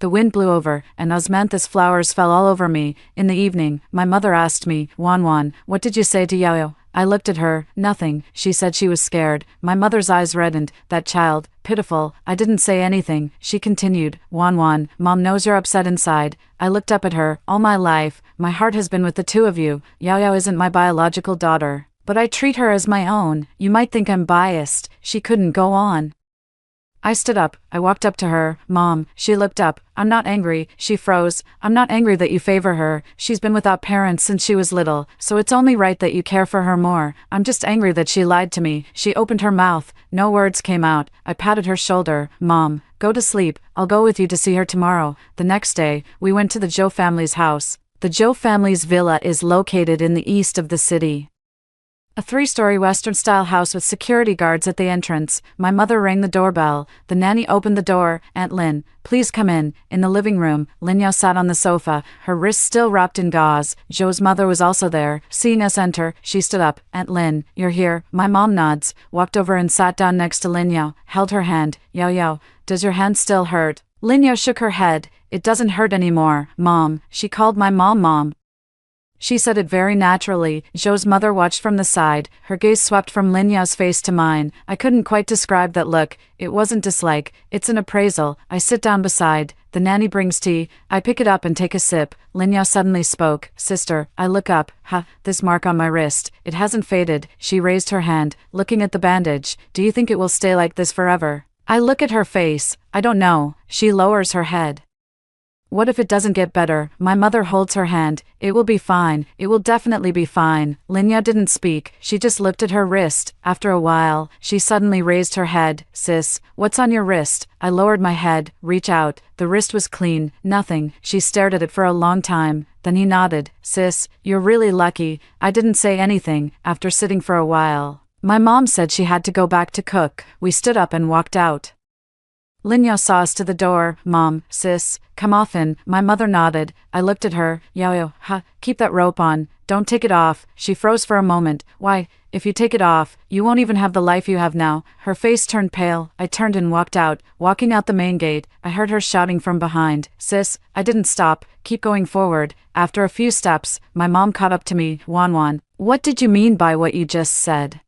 The wind blew over, and osmanthus flowers fell all over me. In the evening, my mother asked me, Wan, what did you say to Yao Yao? I looked at her. Nothing. She said she was scared. My mother's eyes reddened. That child, pitiful. I didn't say anything. She continued, Wan, Mom knows you're upset inside. I looked up at her. All my life, my heart has been with the two of you. Yao Yao isn't my biological daughter, but I treat her as my own. You might think I'm biased. She couldn't go on. I stood up. I walked up to her. Mom, she looked up. I'm not angry. She froze. I'm not angry that you favor her. She's been without parents since she was little, so it's only right that you care for her more. I'm just angry that she lied to me. She opened her mouth. No words came out. I patted her shoulder. Mom, go to sleep. I'll go with you to see her tomorrow. The next day, we went to the Zhou family's house. The Joe family's villa is located in the east of the city. A 3-story Western-style house with security guards at the entrance. My mother rang the doorbell. The nanny opened the door. "Aunt Lynn, please come in." In the living room, Lin Yao sat on the sofa, her wrists still wrapped in gauze. Joe's mother was also there. Seeing us enter, she stood up. "Aunt Lynn, you're here." My mom nods, walked over and sat down next to Lin Yao, held her hand. Yao, does your hand still hurt?" Lin Yao shook her head. "It doesn't hurt anymore, Mom." She called my mom. She said it very naturally. Joe's mother watched from the side. Her gaze swept from Lin Yao's face to mine. I couldn't quite describe that look. It wasn't dislike, it's an appraisal. I sit down beside. The nanny brings tea. I pick it up and take a sip. Lin Yao suddenly spoke. "Sister." I look up. This mark on my wrist. It hasn't faded. She raised her hand, looking at the bandage. "Do you think it will stay like this forever?" I look at her face. "I don't know." She lowers her head. "What if it doesn't get better?" My mother holds her hand. "It will be fine. It will definitely be fine." Lin Yao didn't speak. She just looked at her wrist. After a while, she suddenly raised her head. "Sis, what's on your wrist?" I lowered my head, reach out. The wrist was clean. "Nothing." She stared at it for a long time. Then he nodded. "Sis, you're really lucky." I didn't say anything. After sitting for a while, my mom said she had to go back to cook. We stood up and walked out. Lin Yao saw us to the door. "Mom, sis, come off in." My mother nodded. I looked at her. Yao, keep that rope on. Don't take it off." She froze for a moment. "Why? If you take it off, you won't even have the life you have now." Her face turned pale. I turned and walked out. Walking out the main gate, I heard her shouting from behind. "Sis." I didn't stop. "Keep going forward." After a few steps, my mom caught up to me. Wan, what did you mean by what you just said?"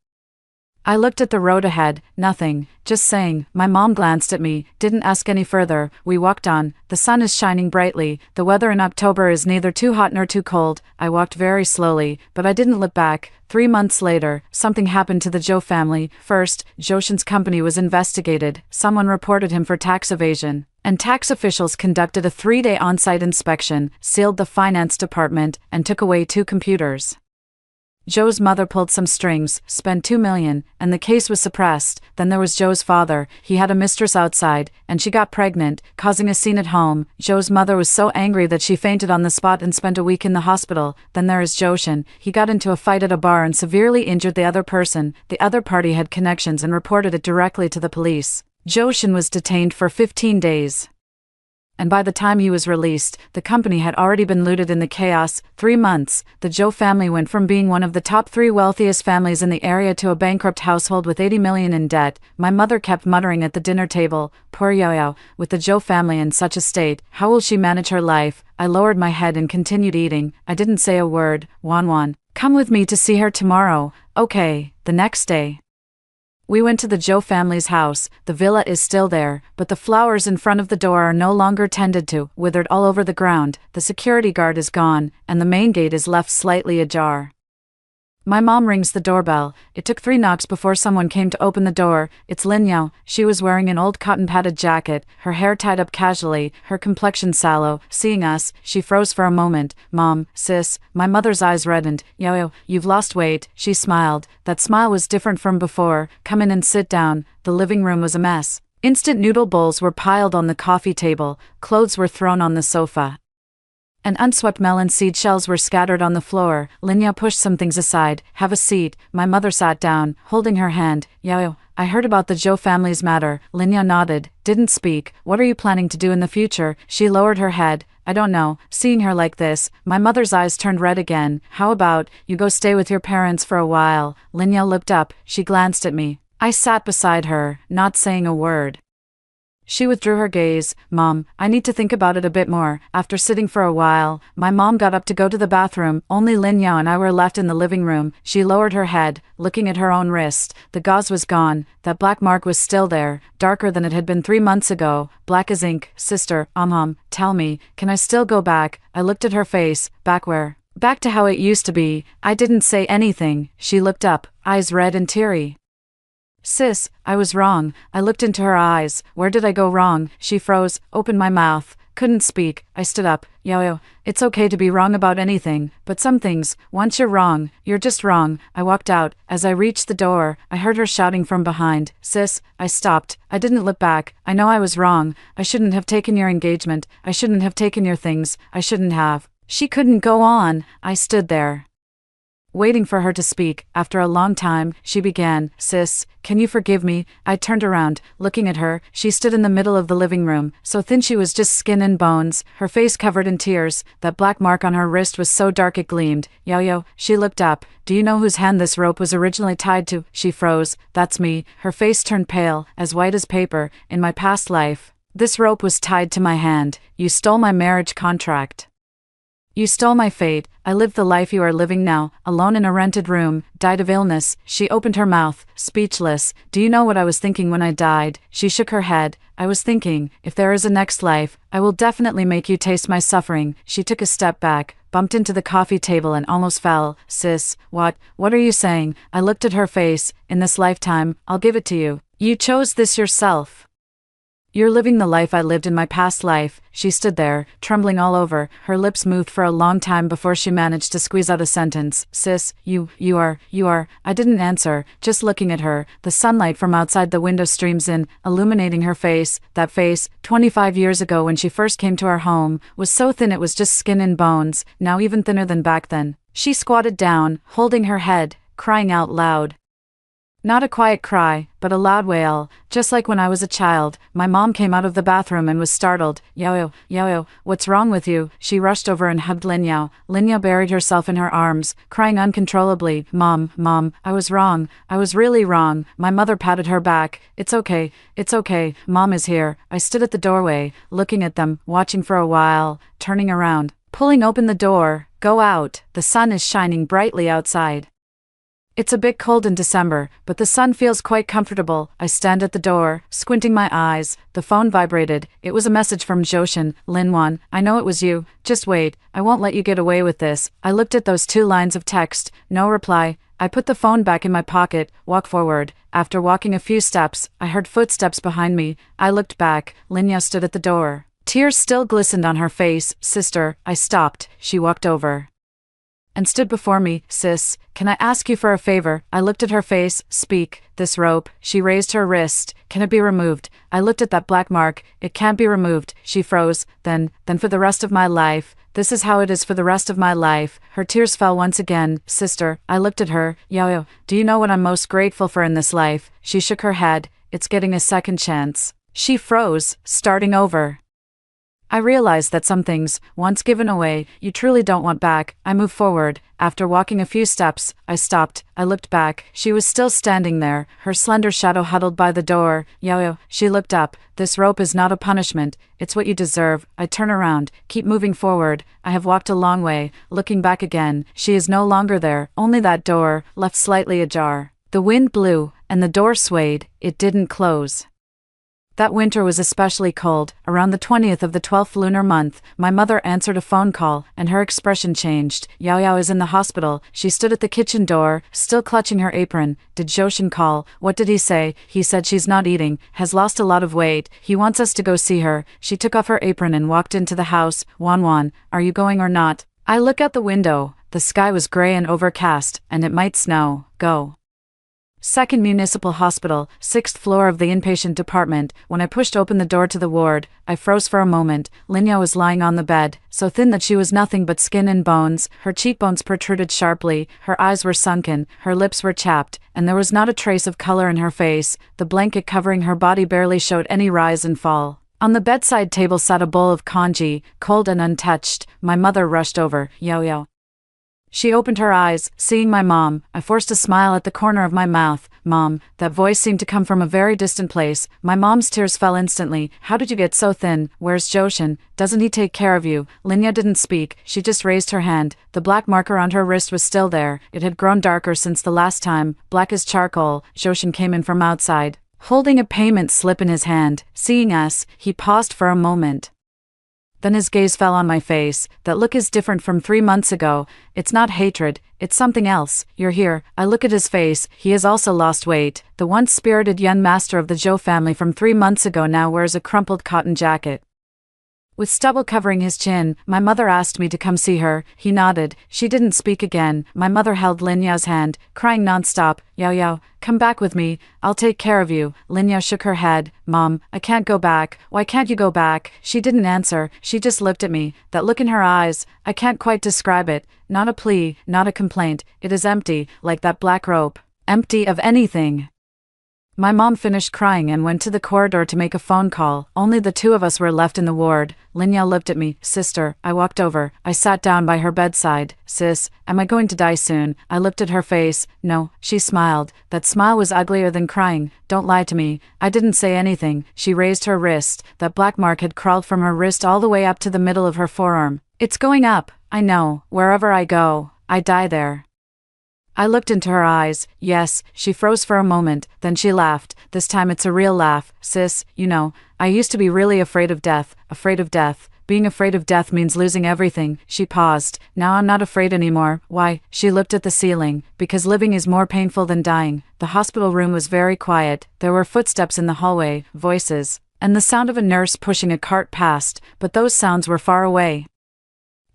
I looked at the road ahead. "Nothing. Just saying." My mom glanced at me, didn't ask any further. We walked on. The sun is shining brightly. The weather in October is neither too hot nor too cold. I walked very slowly, but I didn't look back. 3 months later, something happened to the Joe family. First, Joshin's company was investigated. Someone reported him for tax evasion, and tax officials conducted a 3-day on-site inspection, sealed the finance department, and took away 2 computers. Joe's mother pulled some strings, spent $2 million, and the case was suppressed. Then there was Joe's father. He had a mistress outside, and she got pregnant, causing a scene at home. Joe's mother was so angry that she fainted on the spot and spent a week in the hospital. Then there is Joshin. He got into a fight at a bar and severely injured the other person. The other party had connections and reported it directly to the police. Joshin was detained for 15 days. And by the time he was released, the company had already been looted in the chaos. 3 months, the Joe family went from being one of the top 3 wealthiest families in the area to a bankrupt household with $80 million in debt. My mother kept muttering at the dinner table, "Poor Yao, with the Joe family in such a state, how will she manage her life?" I lowered my head and continued eating. I didn't say a word. Wan, come with me to see her tomorrow." "Okay." The next day, we went to the Joe family's house. The villa is still there, but the flowers in front of the door are no longer tended to, withered all over the ground. The security guard is gone, and the main gate is left slightly ajar. My mom rings the doorbell. It took 3 knocks before someone came to open the door. It's Lin Yao. She was wearing an old cotton-padded jacket, her hair tied up casually, her complexion sallow. Seeing us, she froze for a moment. "Mom, sis." My mother's eyes reddened. "Yao, you've lost weight." She smiled. That smile was different from before. "Come in and sit down." The living room was a mess. Instant noodle bowls were piled on the coffee table. Clothes were thrown on the sofa, and unswept melon seed shells were scattered on the floor. Lin Yao pushed some things aside. "Have a seat." My mother sat down, holding her hand. "Yao, I heard about the Joe family's matter." Lin Yao nodded, didn't speak. "What are you planning to do in the future?" She lowered her head. "I don't know." Seeing her like this, my mother's eyes turned red again. "How about you go stay with your parents for a while?" Lin Yao looked up. She glanced at me. I sat beside her, not saying a word. She withdrew her gaze. "Mom, I need to think about it a bit more." After sitting for a while, my mom got up to go to the bathroom. Only Lin Yao and I were left in the living room. She lowered her head, looking at her own wrist. The gauze was gone. That black mark was still there, darker than it had been 3 months ago. Black as ink. "Sister, tell me, can I still go back?" I looked at her face. "Back where?" "Back to how it used to be." I didn't say anything. She looked up, eyes red and teary. "Sis, I was wrong." I looked into her eyes. "Where did I go wrong?" She froze, opened my mouth, couldn't speak. I stood up. "Yao, it's okay to be wrong about anything, but some things, once you're wrong, you're just wrong." I walked out. As I reached the door, I heard her shouting from behind. "Sis." I stopped. I didn't look back. "I know I was wrong. I shouldn't have taken your engagement. I shouldn't have taken your things. I shouldn't have." She couldn't go on. I stood there, waiting for her to speak. After a long time, she began, "Sis, can you forgive me?" I turned around, looking at her. She stood in the middle of the living room, so thin she was just skin and bones, her face covered in tears. That black mark on her wrist was so dark it gleamed. "Yo-yo," she looked up. "Do you know whose hand this rope was originally tied to?" She froze. "That's me." Her face turned pale, as white as paper. "In my past life, this rope was tied to my hand. You stole my marriage contract. You stole my fate. I lived the life you are living now, alone in a rented room, died of illness." She opened her mouth, speechless. "Do you know what I was thinking when I died?" She shook her head. "I was thinking, if there is a next life, I will definitely make you taste my suffering." She took a step back, bumped into the coffee table and almost fell. "Sis, what are you saying?" I looked at her face. "In this lifetime, I'll give it to you. You chose this yourself. You're living the life I lived in my past life." She stood there, trembling all over. Her lips moved for a long time before she managed to squeeze out a sentence. "Sis, you are. I didn't answer, just looking at her. The sunlight from outside the window streams in, illuminating her face. That face, 25 years ago when she first came to our home, was so thin it was just skin and bones, now even thinner than back then." She squatted down, holding her head, crying out loud. Not a quiet cry, but a loud wail, just like when I was a child. My mom came out of the bathroom and was startled. Yo, what's wrong with you?" She rushed over and hugged Linyao. Linyao buried herself in her arms, crying uncontrollably. Mom, I was wrong. I was really wrong." My mother patted her back. It's okay. Mom is here." I stood at the doorway, looking at them, watching for a while, turning around, pulling open the door. "Go out. The sun is shining brightly outside. It's a bit cold in December, but the sun feels quite comfortable." I stand at the door, squinting my eyes. The phone vibrated. It was a message from Joshin. "Linwan, I know it was you. Just wait. I won't let you get away with this." I looked at those 2 lines of text. No reply. I put the phone back in my pocket, walked forward. After walking a few steps, I heard footsteps behind me. I looked back. Linya stood at the door. Tears still glistened on her face. "Sister," I stopped. She walked over and stood before me. "Sis, can I ask you for a favor?" I looked at her face. "Speak." "This rope." She raised her wrist. "Can it be removed?" I looked at that black mark. "It can't be removed." She froze. Then for the rest of my life. This is how it is for the rest of my life." Her tears fell once again. "Sister," I looked at her. Yo, do you know what I'm most grateful for in this life?" She shook her head. "It's getting a second chance." She froze, starting over. I realized that some things, once given away, you truly don't want back. I moved forward. After walking a few steps, I stopped. I looked back. She was still standing there, her slender shadow huddled by the door. Yo, she looked up. "This rope is not a punishment. It's what you deserve." I turn around, keep moving forward. I have walked a long way, looking back again. She is no longer there, only that door, left slightly ajar. The wind blew, and the door swayed. It didn't close. That winter was especially cold. Around the 20th of the 12th lunar month, my mother answered a phone call, and her expression changed. Yao is in the hospital. She stood at the kitchen door, still clutching her apron. "Did Joshin call?" "What did he say?" "He said she's not eating, has lost a lot of weight. He wants us to go see her." She took off her apron and walked into the house. Wanwan, are you going or not?" I look out the window. The sky was gray and overcast, and it might snow. Go. Second Municipal Hospital, 6th floor of the inpatient department. When I pushed open the door to the ward, I froze for a moment. Linya was lying on the bed, so thin that she was nothing but skin and bones. Her cheekbones protruded sharply, her eyes were sunken, her lips were chapped, and there was not a trace of color in her face. The blanket covering her body barely showed any rise and fall. On the bedside table sat a bowl of congee, cold and untouched. My mother rushed over. Yo. She opened her eyes, seeing my mom. I forced a smile at the corner of my mouth. "Mom." That voice seemed to come from a very distant place. My mom's tears fell instantly. "How did you get so thin? Where's Joshin? Doesn't he take care of you?" Linya didn't speak. She just raised her hand. The black mark around her wrist was still there. It had grown darker since the last time, black as charcoal. Joshin came in from outside, holding a payment slip in his hand. Seeing us, he paused for a moment. Then his gaze fell on my face. "That look is different from 3 months ago. It's not hatred, it's something else. You're here." I look at his face. He has also lost weight. The once spirited young master of the Zhou family from 3 months ago now wears a crumpled cotton jacket with stubble covering his chin. My mother asked me to come see her. He nodded. She didn't speak again. My mother held Lin Yao's hand, crying nonstop. Yao Yao, come back with me. I'll take care of you. Lin Yao shook her head. Mom, I can't go back. Why can't you go back? She didn't answer. She just looked at me. That look in her eyes, I can't quite describe it. Not a plea, not a complaint. It is empty, like that black rope. Empty of anything. My mom finished crying and went to the corridor to make a phone call. Only the two of us were left in the ward. Lin Yao looked at me. Sister, I walked over. I sat down by her bedside. Sis, am I going to die soon? I looked at her face. No, she smiled. That smile was uglier than crying. Don't lie to me. I didn't say anything. She raised her wrist. That black mark had crawled from her wrist all the way up to the middle of her forearm. It's going up. I know. Wherever I go, I die there. I looked into her eyes. Yes, she froze for a moment, then she laughed. This time it's a real laugh. Sis, you know, I used to be really afraid of death. Afraid of death. Being afraid of death means losing everything. She paused. Now I'm not afraid anymore. Why? She looked at the ceiling. Because living is more painful than dying. The hospital room was very quiet. There were footsteps in the hallway, voices, and the sound of a nurse pushing a cart past, but those sounds were far away.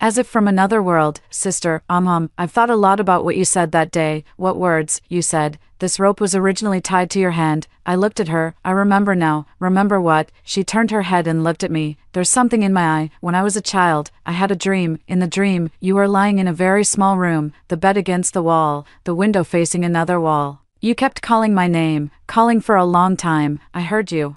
As if from another world. Sister, I've thought a lot about what you said that day. What words? You said, this rope was originally tied to your hand. I looked at her. I remember now. Remember what? She turned her head and looked at me. There's something in my eye. When I was a child, I had a dream. In the dream, you were lying in a very small room, the bed against the wall, the window facing another wall. You kept calling my name, calling for a long time. I heard you.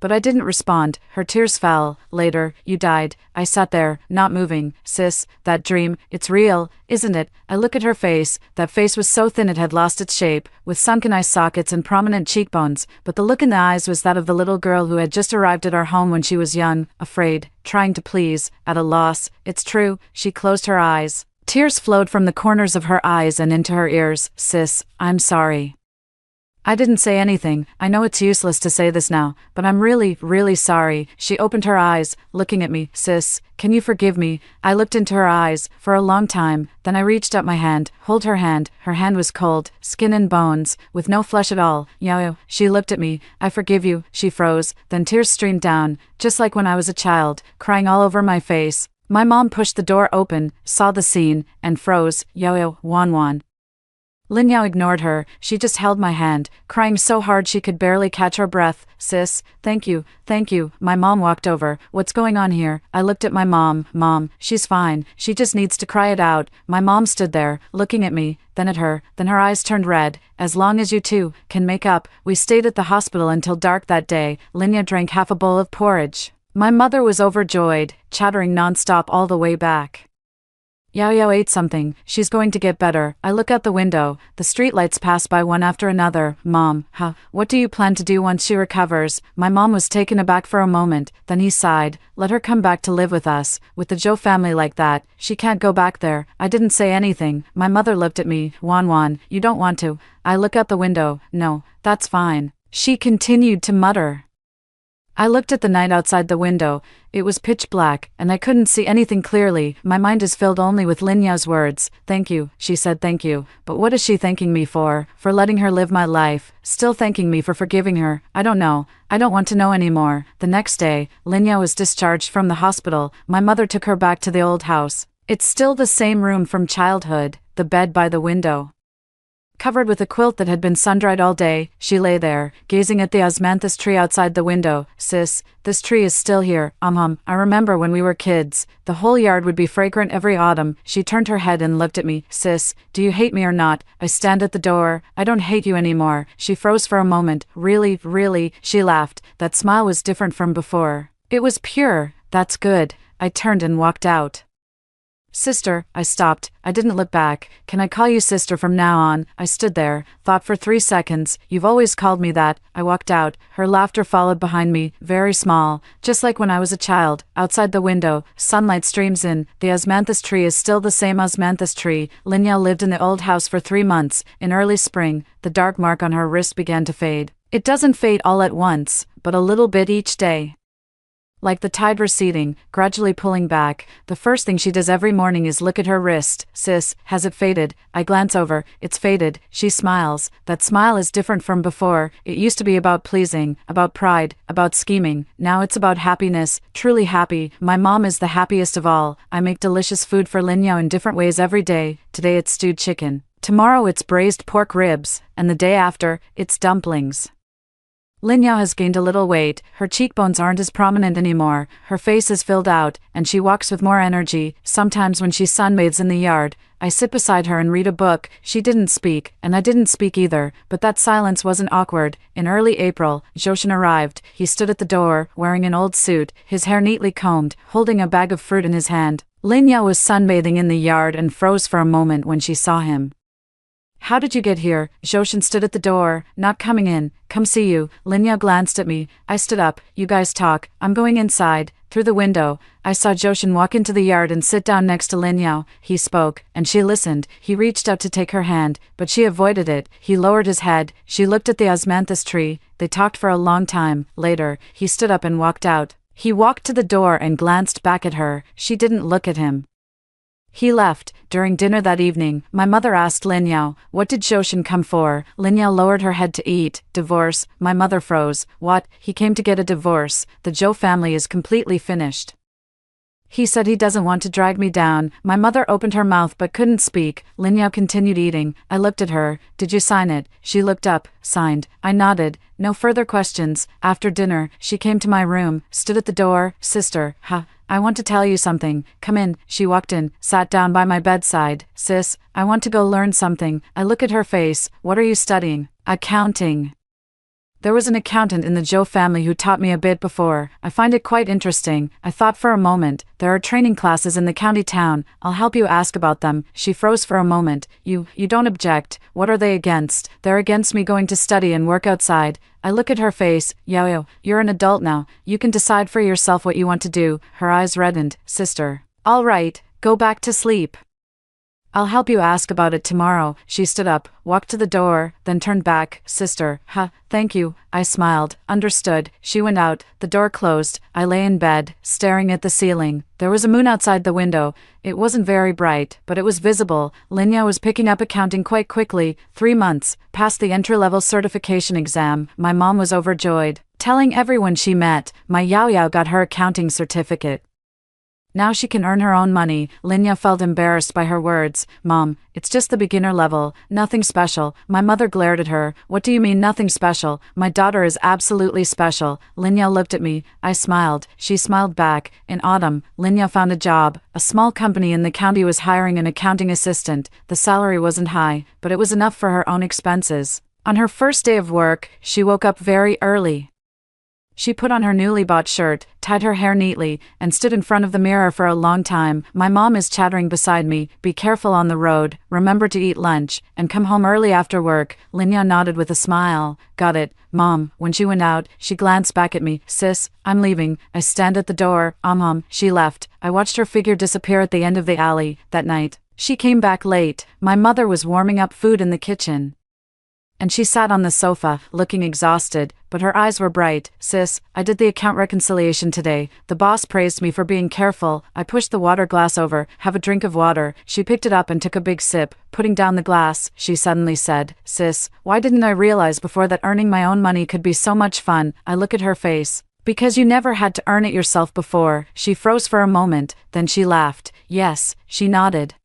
But I didn't respond. Her tears fell. Later, you died. I sat there, not moving. Sis, that dream, it's real, isn't it? I look at her face. That face was so thin it had lost its shape, with sunken eye sockets and prominent cheekbones, but the look in the eyes was that of the little girl who had just arrived at our home when she was young, afraid, trying to please, at a loss. It's true. She closed her eyes. Tears flowed from the corners of her eyes and into her ears. Sis, I'm sorry. I didn't say anything. I know it's useless to say this now, but I'm really, really sorry. She opened her eyes, looking at me. Sis, can you forgive me? I looked into her eyes, for a long time, then I reached up my hand, hold her hand. Her hand was cold, skin and bones, with no flesh at all. Yao, she looked at me. I forgive you. She froze, then tears streamed down, just like when I was a child, crying all over my face. My mom pushed the door open, saw the scene, and froze. Yao, Wan. Lin Yao ignored her. She just held my hand, crying so hard she could barely catch her breath. Sis, thank you. My mom walked over. What's going on here? I looked at my mom. Mom, she's fine. She just needs to cry it out. My mom stood there, looking at me, then at her, then her eyes turned red. As long as you two can make up. We stayed at the hospital until dark that day. Lin Yao drank half a bowl of porridge. My mother was overjoyed, chattering nonstop all the way back. Yao ate something. She's going to get better. I look out the window. The streetlights pass by one after another. Mom, what do you plan to do once she recovers? My mom was taken aback for a moment. Then he sighed. Let her come back to live with us. With the Zhou family like that, she can't go back there. I didn't say anything. My mother looked at me. Wan, you don't want to. I look out the window. No, that's fine. She continued to mutter. I looked at the night outside the window. It was pitch black, and I couldn't see anything clearly. My mind is filled only with Lin Yao's words. Thank you, she said. Thank you. But what is she thanking me for? For letting her live my life? Still thanking me for forgiving her? I don't know. I don't want to know anymore. The next day, Lin Yao was discharged from the hospital. My mother took her back to the old house. It's still the same room from childhood, the bed by the window. Covered with a quilt that had been sun-dried all day, she lay there, gazing at the osmanthus tree outside the window. Sis, this tree is still here. I remember when we were kids. The whole yard would be fragrant every autumn. She turned her head and looked at me. Sis, do you hate me or not? I stand at the door. I don't hate you anymore. She froze for a moment. Really, she laughed. That smile was different from before. It was pure. That's good. I turned and walked out. Sister, I stopped. I didn't look back. Can I call you sister from now on? I stood there, thought for 3 seconds. You've always called me that. I walked out. Her laughter followed behind me, very small, just like when I was a child. Outside the window, sunlight streams in. The osmanthus tree is still the same osmanthus tree. Lin Yao lived in the old house for 3 months. In early spring, the dark mark on her wrist began to fade. It doesn't fade all at once, but a little bit each day. Like the tide receding, gradually pulling back. The first thing she does every morning is look at her wrist. Sis, has it faded? I glance over. It's faded. She smiles. That smile is different from before. It used to be about pleasing, about pride, about scheming. Now it's about happiness, truly happy. My mom is the happiest of all. I make delicious food for Linyao in different ways every day. Today it's stewed chicken. Tomorrow it's braised pork ribs. And the day after, it's dumplings. Linyao has gained a little weight, her cheekbones aren't as prominent anymore, her face is filled out, and she walks with more energy. Sometimes when she sunbathes in the yard, I sit beside her and read a book. She didn't speak, and I didn't speak either, but that silence wasn't awkward. In early April, Joshin arrived. He stood at the door, wearing an old suit, his hair neatly combed, holding a bag of fruit in his hand. Linyao was sunbathing in the yard and froze for a moment when she saw him. How did you get here? Joshin stood at the door. Not coming in. Come see you. Linyao glanced at me. I stood up. You guys talk. I'm going inside. Through the window, I saw Joshin walk into the yard and sit down next to Linyao. He spoke, and she listened. He reached out to take her hand, but she avoided it. He lowered his head. She looked at the osmanthus tree. They talked for a long time. Later, he stood up and walked out. He walked to the door and glanced back at her. She didn't look at him. He left. During dinner that evening, my mother asked Linyao, what did Joshin come for? Linyao lowered her head to eat. Divorce. My mother froze. What? He came to get a divorce. The Zhou family is completely finished. He said he doesn't want to drag me down. My mother opened her mouth but couldn't speak. Linyao continued eating. I looked at her. Did you sign it? She looked up. Signed. I nodded. No further questions. After dinner, she came to my room, stood at the door. Sister, I want to tell you something. Come in. She walked in, sat down by my bedside. Sis, I want to go learn something. I look at her face. What are you studying? Accounting. There was an accountant in the Zhou family who taught me a bit before. I find it quite interesting. I thought for a moment. There are training classes in the county town. I'll help you ask about them. She froze for a moment. You don't object. What are they against? They're against me going to study and work outside. I look at her face. Yo, you're an adult now. You can decide for yourself what you want to do. Her eyes reddened. Sister. All right, go back to sleep. I'll help you ask about it tomorrow. She stood up, walked to the door, then turned back. Sister, thank you. I smiled. Understood. She went out. The door closed. I lay in bed, staring at the ceiling. There was a moon outside the window. It wasn't very bright, but it was visible. Linyao was picking up accounting quite quickly. 3 months, passed the entry-level certification exam. My mom was overjoyed, telling everyone she met. My Yao got her accounting certificate. Now she can earn her own money. Linyao felt embarrassed by her words. Mom, it's just the beginner level, nothing special. My mother glared at her. What do you mean nothing special? My daughter is absolutely special. Linyao looked at me. I smiled. She smiled back. In autumn, Linyao found a job. A small company in the county was hiring an accounting assistant. The salary wasn't high, but it was enough for her own expenses. On her first day of work, she woke up very early. She put on her newly bought shirt, tied her hair neatly, and stood in front of the mirror for a long time. My mom is chattering beside me. Be careful on the road, remember to eat lunch, and come home early after work. Linyao nodded with a smile. Got it, Mom. When she went out, she glanced back at me. Sis, I'm leaving. I stand at the door. She left. I watched her figure disappear at the end of the alley. That night, she came back late. My mother was warming up food in the kitchen, and she sat on the sofa, looking exhausted, but her eyes were bright. Sis, I did the account reconciliation today. The boss praised me for being careful. I pushed the water glass over. Have a drink of water. She picked it up and took a big sip. Putting down the glass, she suddenly said, Sis, why didn't I realize before that earning my own money could be so much fun? I look at her face. Because you never had to earn it yourself before. She froze for a moment, then she laughed. Yes, she nodded.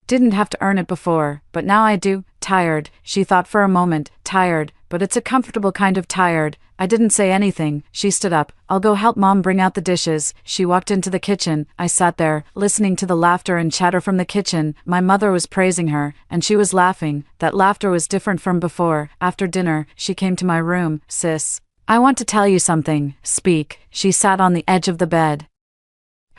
Didn't have to earn it before, but now I do. Tired. She thought for a moment. Tired, but it's a comfortable kind of tired. I didn't say anything. She stood up. I'll go help Mom bring out the dishes. She walked into the kitchen. I sat there, listening to the laughter and chatter from the kitchen. My mother was praising her, and she was laughing. That laughter was different from before. After dinner, she came to my room. Sis, I want to tell you something. Speak. She sat on the edge of the bed.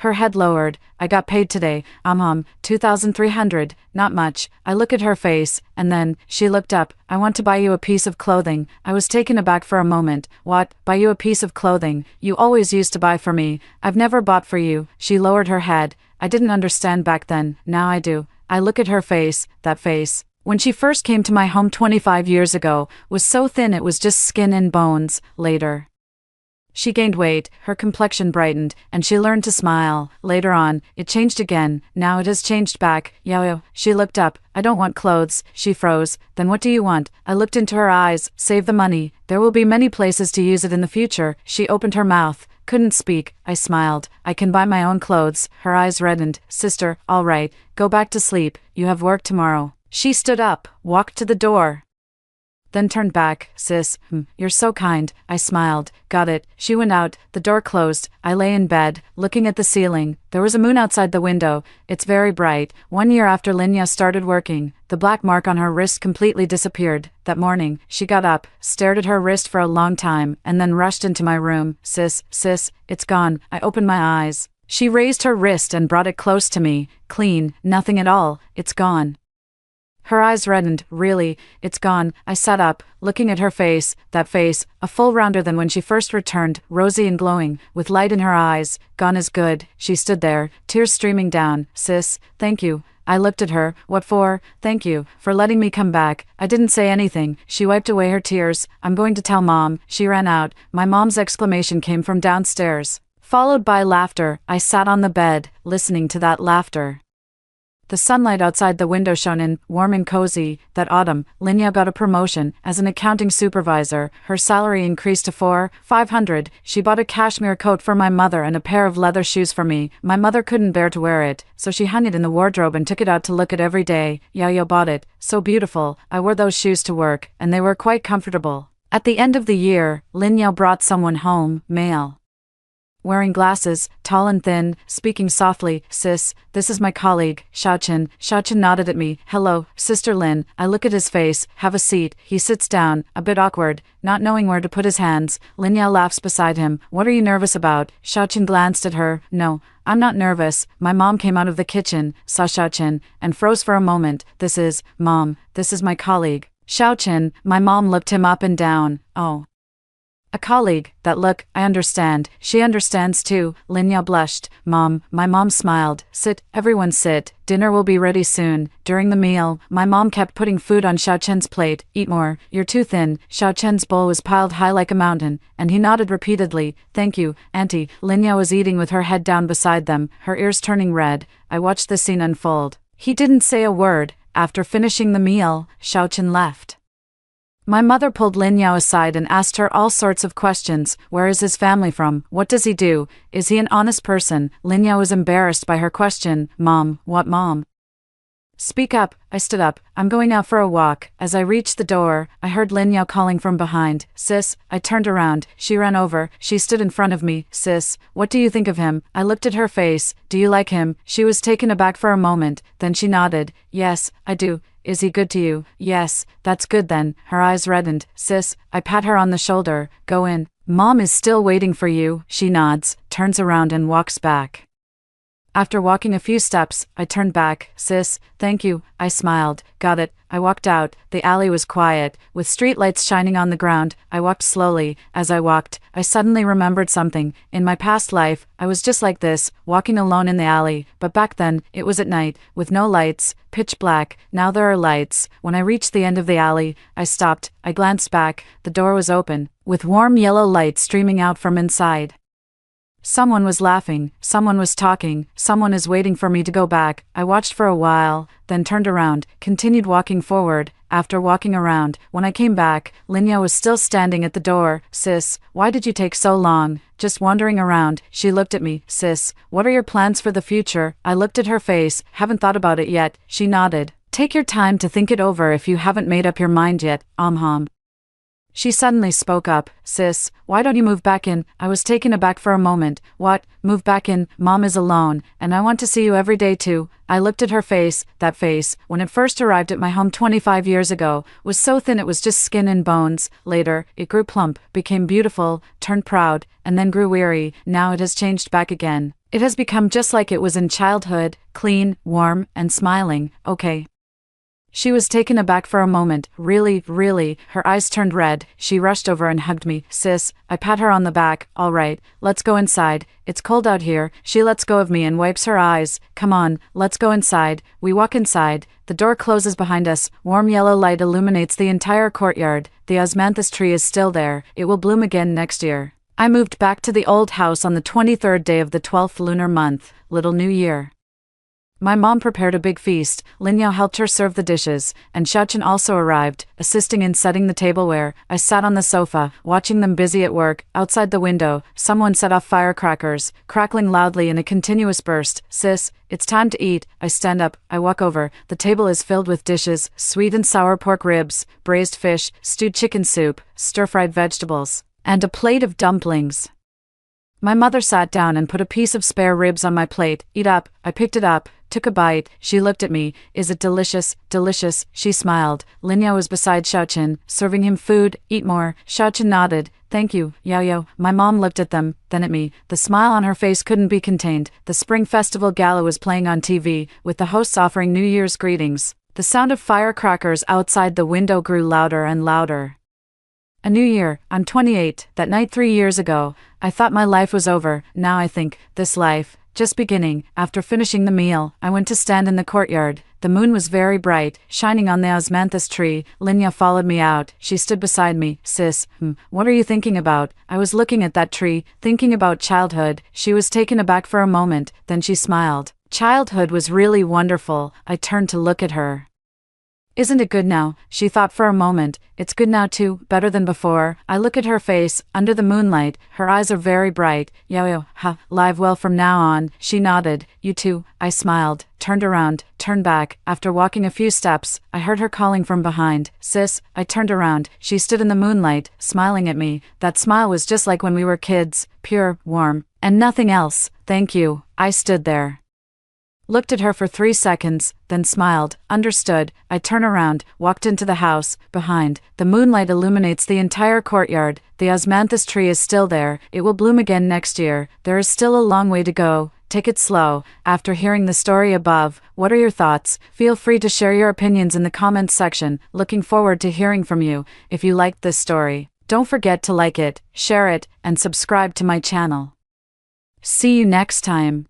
Her head lowered. I got paid today. 2,300, not much. I look at her face, and then, she looked up. I want to buy you a piece of clothing. I was taken aback for a moment. What? Buy you a piece of clothing? You always used to buy for me. I've never bought for you. She lowered her head. I didn't understand back then. Now I do. I look at her face, that face. When she first came to my home 25 years ago, was so thin it was just skin and bones. Later, She gained weight, her complexion brightened, and she learned to smile. Later on, it changed again. Now it has changed back. Yo. She looked up. I don't want clothes. She froze. Then what do you want? I looked into her eyes. Save the money. There will be many places to use it in the future. She opened her mouth. Couldn't speak. I smiled. I can buy my own clothes. Her eyes reddened. Sister, all right. Go back to sleep. You have work tomorrow. She stood up, walked to the door, then turned back. Sis, you're so kind. I smiled. Got it. She went out. The door closed. I lay in bed, looking at the ceiling. There was a moon outside the window. It's very bright. 1 year after Linya started working, the black mark on her wrist completely disappeared. That morning, she got up, stared at her wrist for a long time, and then rushed into my room. Sis, it's gone. I opened my eyes. She raised her wrist and brought it close to me. Clean. Nothing at all. It's gone. Her eyes reddened. Really, it's gone. I sat up, looking at her face, that face, a full rounder than when she first returned, rosy and glowing, with light in her eyes. Gone is good. She stood there, tears streaming down. Sis, thank you. I looked at her. What for? Thank you, for letting me come back. I didn't say anything. She wiped away her tears. I'm going to tell Mom. She ran out. My mom's exclamation came from downstairs, followed by laughter. I sat on the bed, listening to that laughter. The sunlight outside the window shone in, warm and cozy. That autumn, Linya got a promotion as an accounting supervisor. Her salary increased to $4,500. She bought a cashmere coat for my mother and a pair of leather shoes for me. My mother couldn't bear to wear it, so she hung it in the wardrobe and took it out to look at every day. Yo bought it. So beautiful. I wore those shoes to work, and they were quite comfortable. At the end of the year, Linya brought someone home, male, wearing glasses, tall and thin, speaking softly. Sis, this is my colleague, Xiaochen. Xiaochen nodded at me. Hello, Sister Lin. I look at his face. Have a seat. He sits down, a bit awkward, not knowing where to put his hands. Linya laughs beside him. What are you nervous about? Xiaochen glanced at her. No, I'm not nervous. My mom came out of the kitchen, saw Xiaochen, and froze for a moment. This is, Mom, this is my colleague. Xiaochen. My mom looked him up and down. Oh. A colleague. That look, I understand. She understands too. Linya blushed. Mom. My mom smiled. Sit, everyone sit. Dinner will be ready soon. During the meal, my mom kept putting food on Xiaochen's plate. Eat more. You're too thin. Xiaochen's bowl was piled high like a mountain, and he nodded repeatedly. Thank you, Auntie. Linya was eating with her head down beside them, her ears turning red. I watched the scene unfold. He didn't say a word. After finishing the meal, Xiaochen left. My mother pulled Linya aside and asked her all sorts of questions. Where is his family from? What does he do? Is he an honest person? Linya was embarrassed by her question. Mom, what mom? Speak up. I stood up. I'm going out for a walk. As I reached the door, I heard Linya calling from behind. Sis. I turned around. She ran over. She stood in front of me. Sis, what do you think of him? I looked at her face. Do you like him? She was taken aback for a moment. Then she nodded. Yes, I do. Is he good to you? Yes, that's good then. Her eyes reddened. Sis, I pat her on the shoulder. Go in. Mom is still waiting for you. She nods, turns around and walks back. After walking a few steps, I turned back. Sis, thank you. I smiled. Got it. I walked out. The alley was quiet, with street lights shining on the ground. I walked slowly. As I walked, I suddenly remembered something. In my past life, I was just like this, walking alone in the alley. But back then, it was at night, with no lights, pitch black. Now there are lights. When I reached the end of the alley, I stopped. I glanced back. The door was open, with warm yellow light streaming out from inside. Someone was laughing, someone was talking, someone is waiting for me to go back. I watched for a while, then turned around, continued walking forward. After walking around, when I came back, Linya was still standing at the door. Sis, why did you take so long? Just wandering around. She looked at me. Sis, what are your plans for the future? I looked at her face. Haven't thought about it yet. She nodded. Take your time to think it over if you haven't made up your mind yet. She suddenly spoke up. Sis, why don't you move back in? I was taken aback for a moment. What? Move back in? Mom is alone, and I want to see you every day too. I looked at her face. That face, when it first arrived at my home 25 years ago, was so thin it was just skin and bones. Later, it grew plump, became beautiful, turned proud, and then grew weary. Now it has changed back again. It has become just like it was in childhood, clean, warm, and smiling. Okay. She was taken aback for a moment. Really? Her eyes turned red. She rushed over and hugged me. Sis, I pat her on the back. All right, let's go inside. It's cold out here. She lets go of me and wipes her eyes. Come on, let's go inside. We walk inside. The door closes behind us. Warm yellow light illuminates the entire courtyard. The osmanthus tree is still there. It will bloom again next year. I moved back to the old house on the 23rd day of the 12th lunar month, Little New Year. My mom prepared a big feast, Lin Yao helped her serve the dishes, and Xiaochen also arrived, assisting in setting the tableware. I sat on the sofa, watching them busy at work. Outside the window, someone set off firecrackers, crackling loudly in a continuous burst. "Sis, it's time to eat." I stand up, I walk over. The table is filled with dishes: sweet and sour pork ribs, braised fish, stewed chicken soup, stir-fried vegetables, and a plate of dumplings. My mother sat down and put a piece of spare ribs on my plate. "Eat up." I picked it up, took a bite. She looked at me. "Is it delicious?" "Delicious," she smiled. Lin Yao was beside Xiaochen, serving him food. "Eat more." Xiaochen nodded. "Thank you, Yao Yao." My mom looked at them, then at me. The smile on her face couldn't be contained. The Spring Festival Gala was playing on TV, with the hosts offering New Year's greetings. The sound of firecrackers outside the window grew louder and louder. A new year. I'm 28. That night 3 years ago, I thought my life was over. Now I think, this life, just beginning. After finishing the meal, I went to stand in the courtyard. The moon was very bright, shining on the osmanthus tree. Lin Yao followed me out. She stood beside me. "Sis, what are you thinking about?" I was looking at that tree, thinking about childhood. She was taken aback for a moment, then she smiled. Childhood was really wonderful. I turned to look at her. "Isn't it good now?" She thought for a moment. "It's good now too, better than before." I look at her face, under the moonlight. Her eyes are very bright. "Yao, live well from now on." She nodded. "You too." I smiled, turned around, turned back. After walking a few steps, I heard her calling from behind. "Sis." I turned around. She stood in the moonlight, smiling at me. That smile was just like when we were kids, pure, warm, and nothing else. "Thank you." I stood there, looked at her for 3 seconds, then smiled. "Understood." I turn around, walked into the house. Behind, the moonlight illuminates the entire courtyard. The osmanthus tree is still there. It will bloom again next year. There is still a long way to go. Take it slow. After hearing the story above, what are your thoughts? Feel free to share your opinions in the comments section. Looking forward to hearing from you. If you liked this story, don't forget to like it, share it, and subscribe to my channel. See you next time.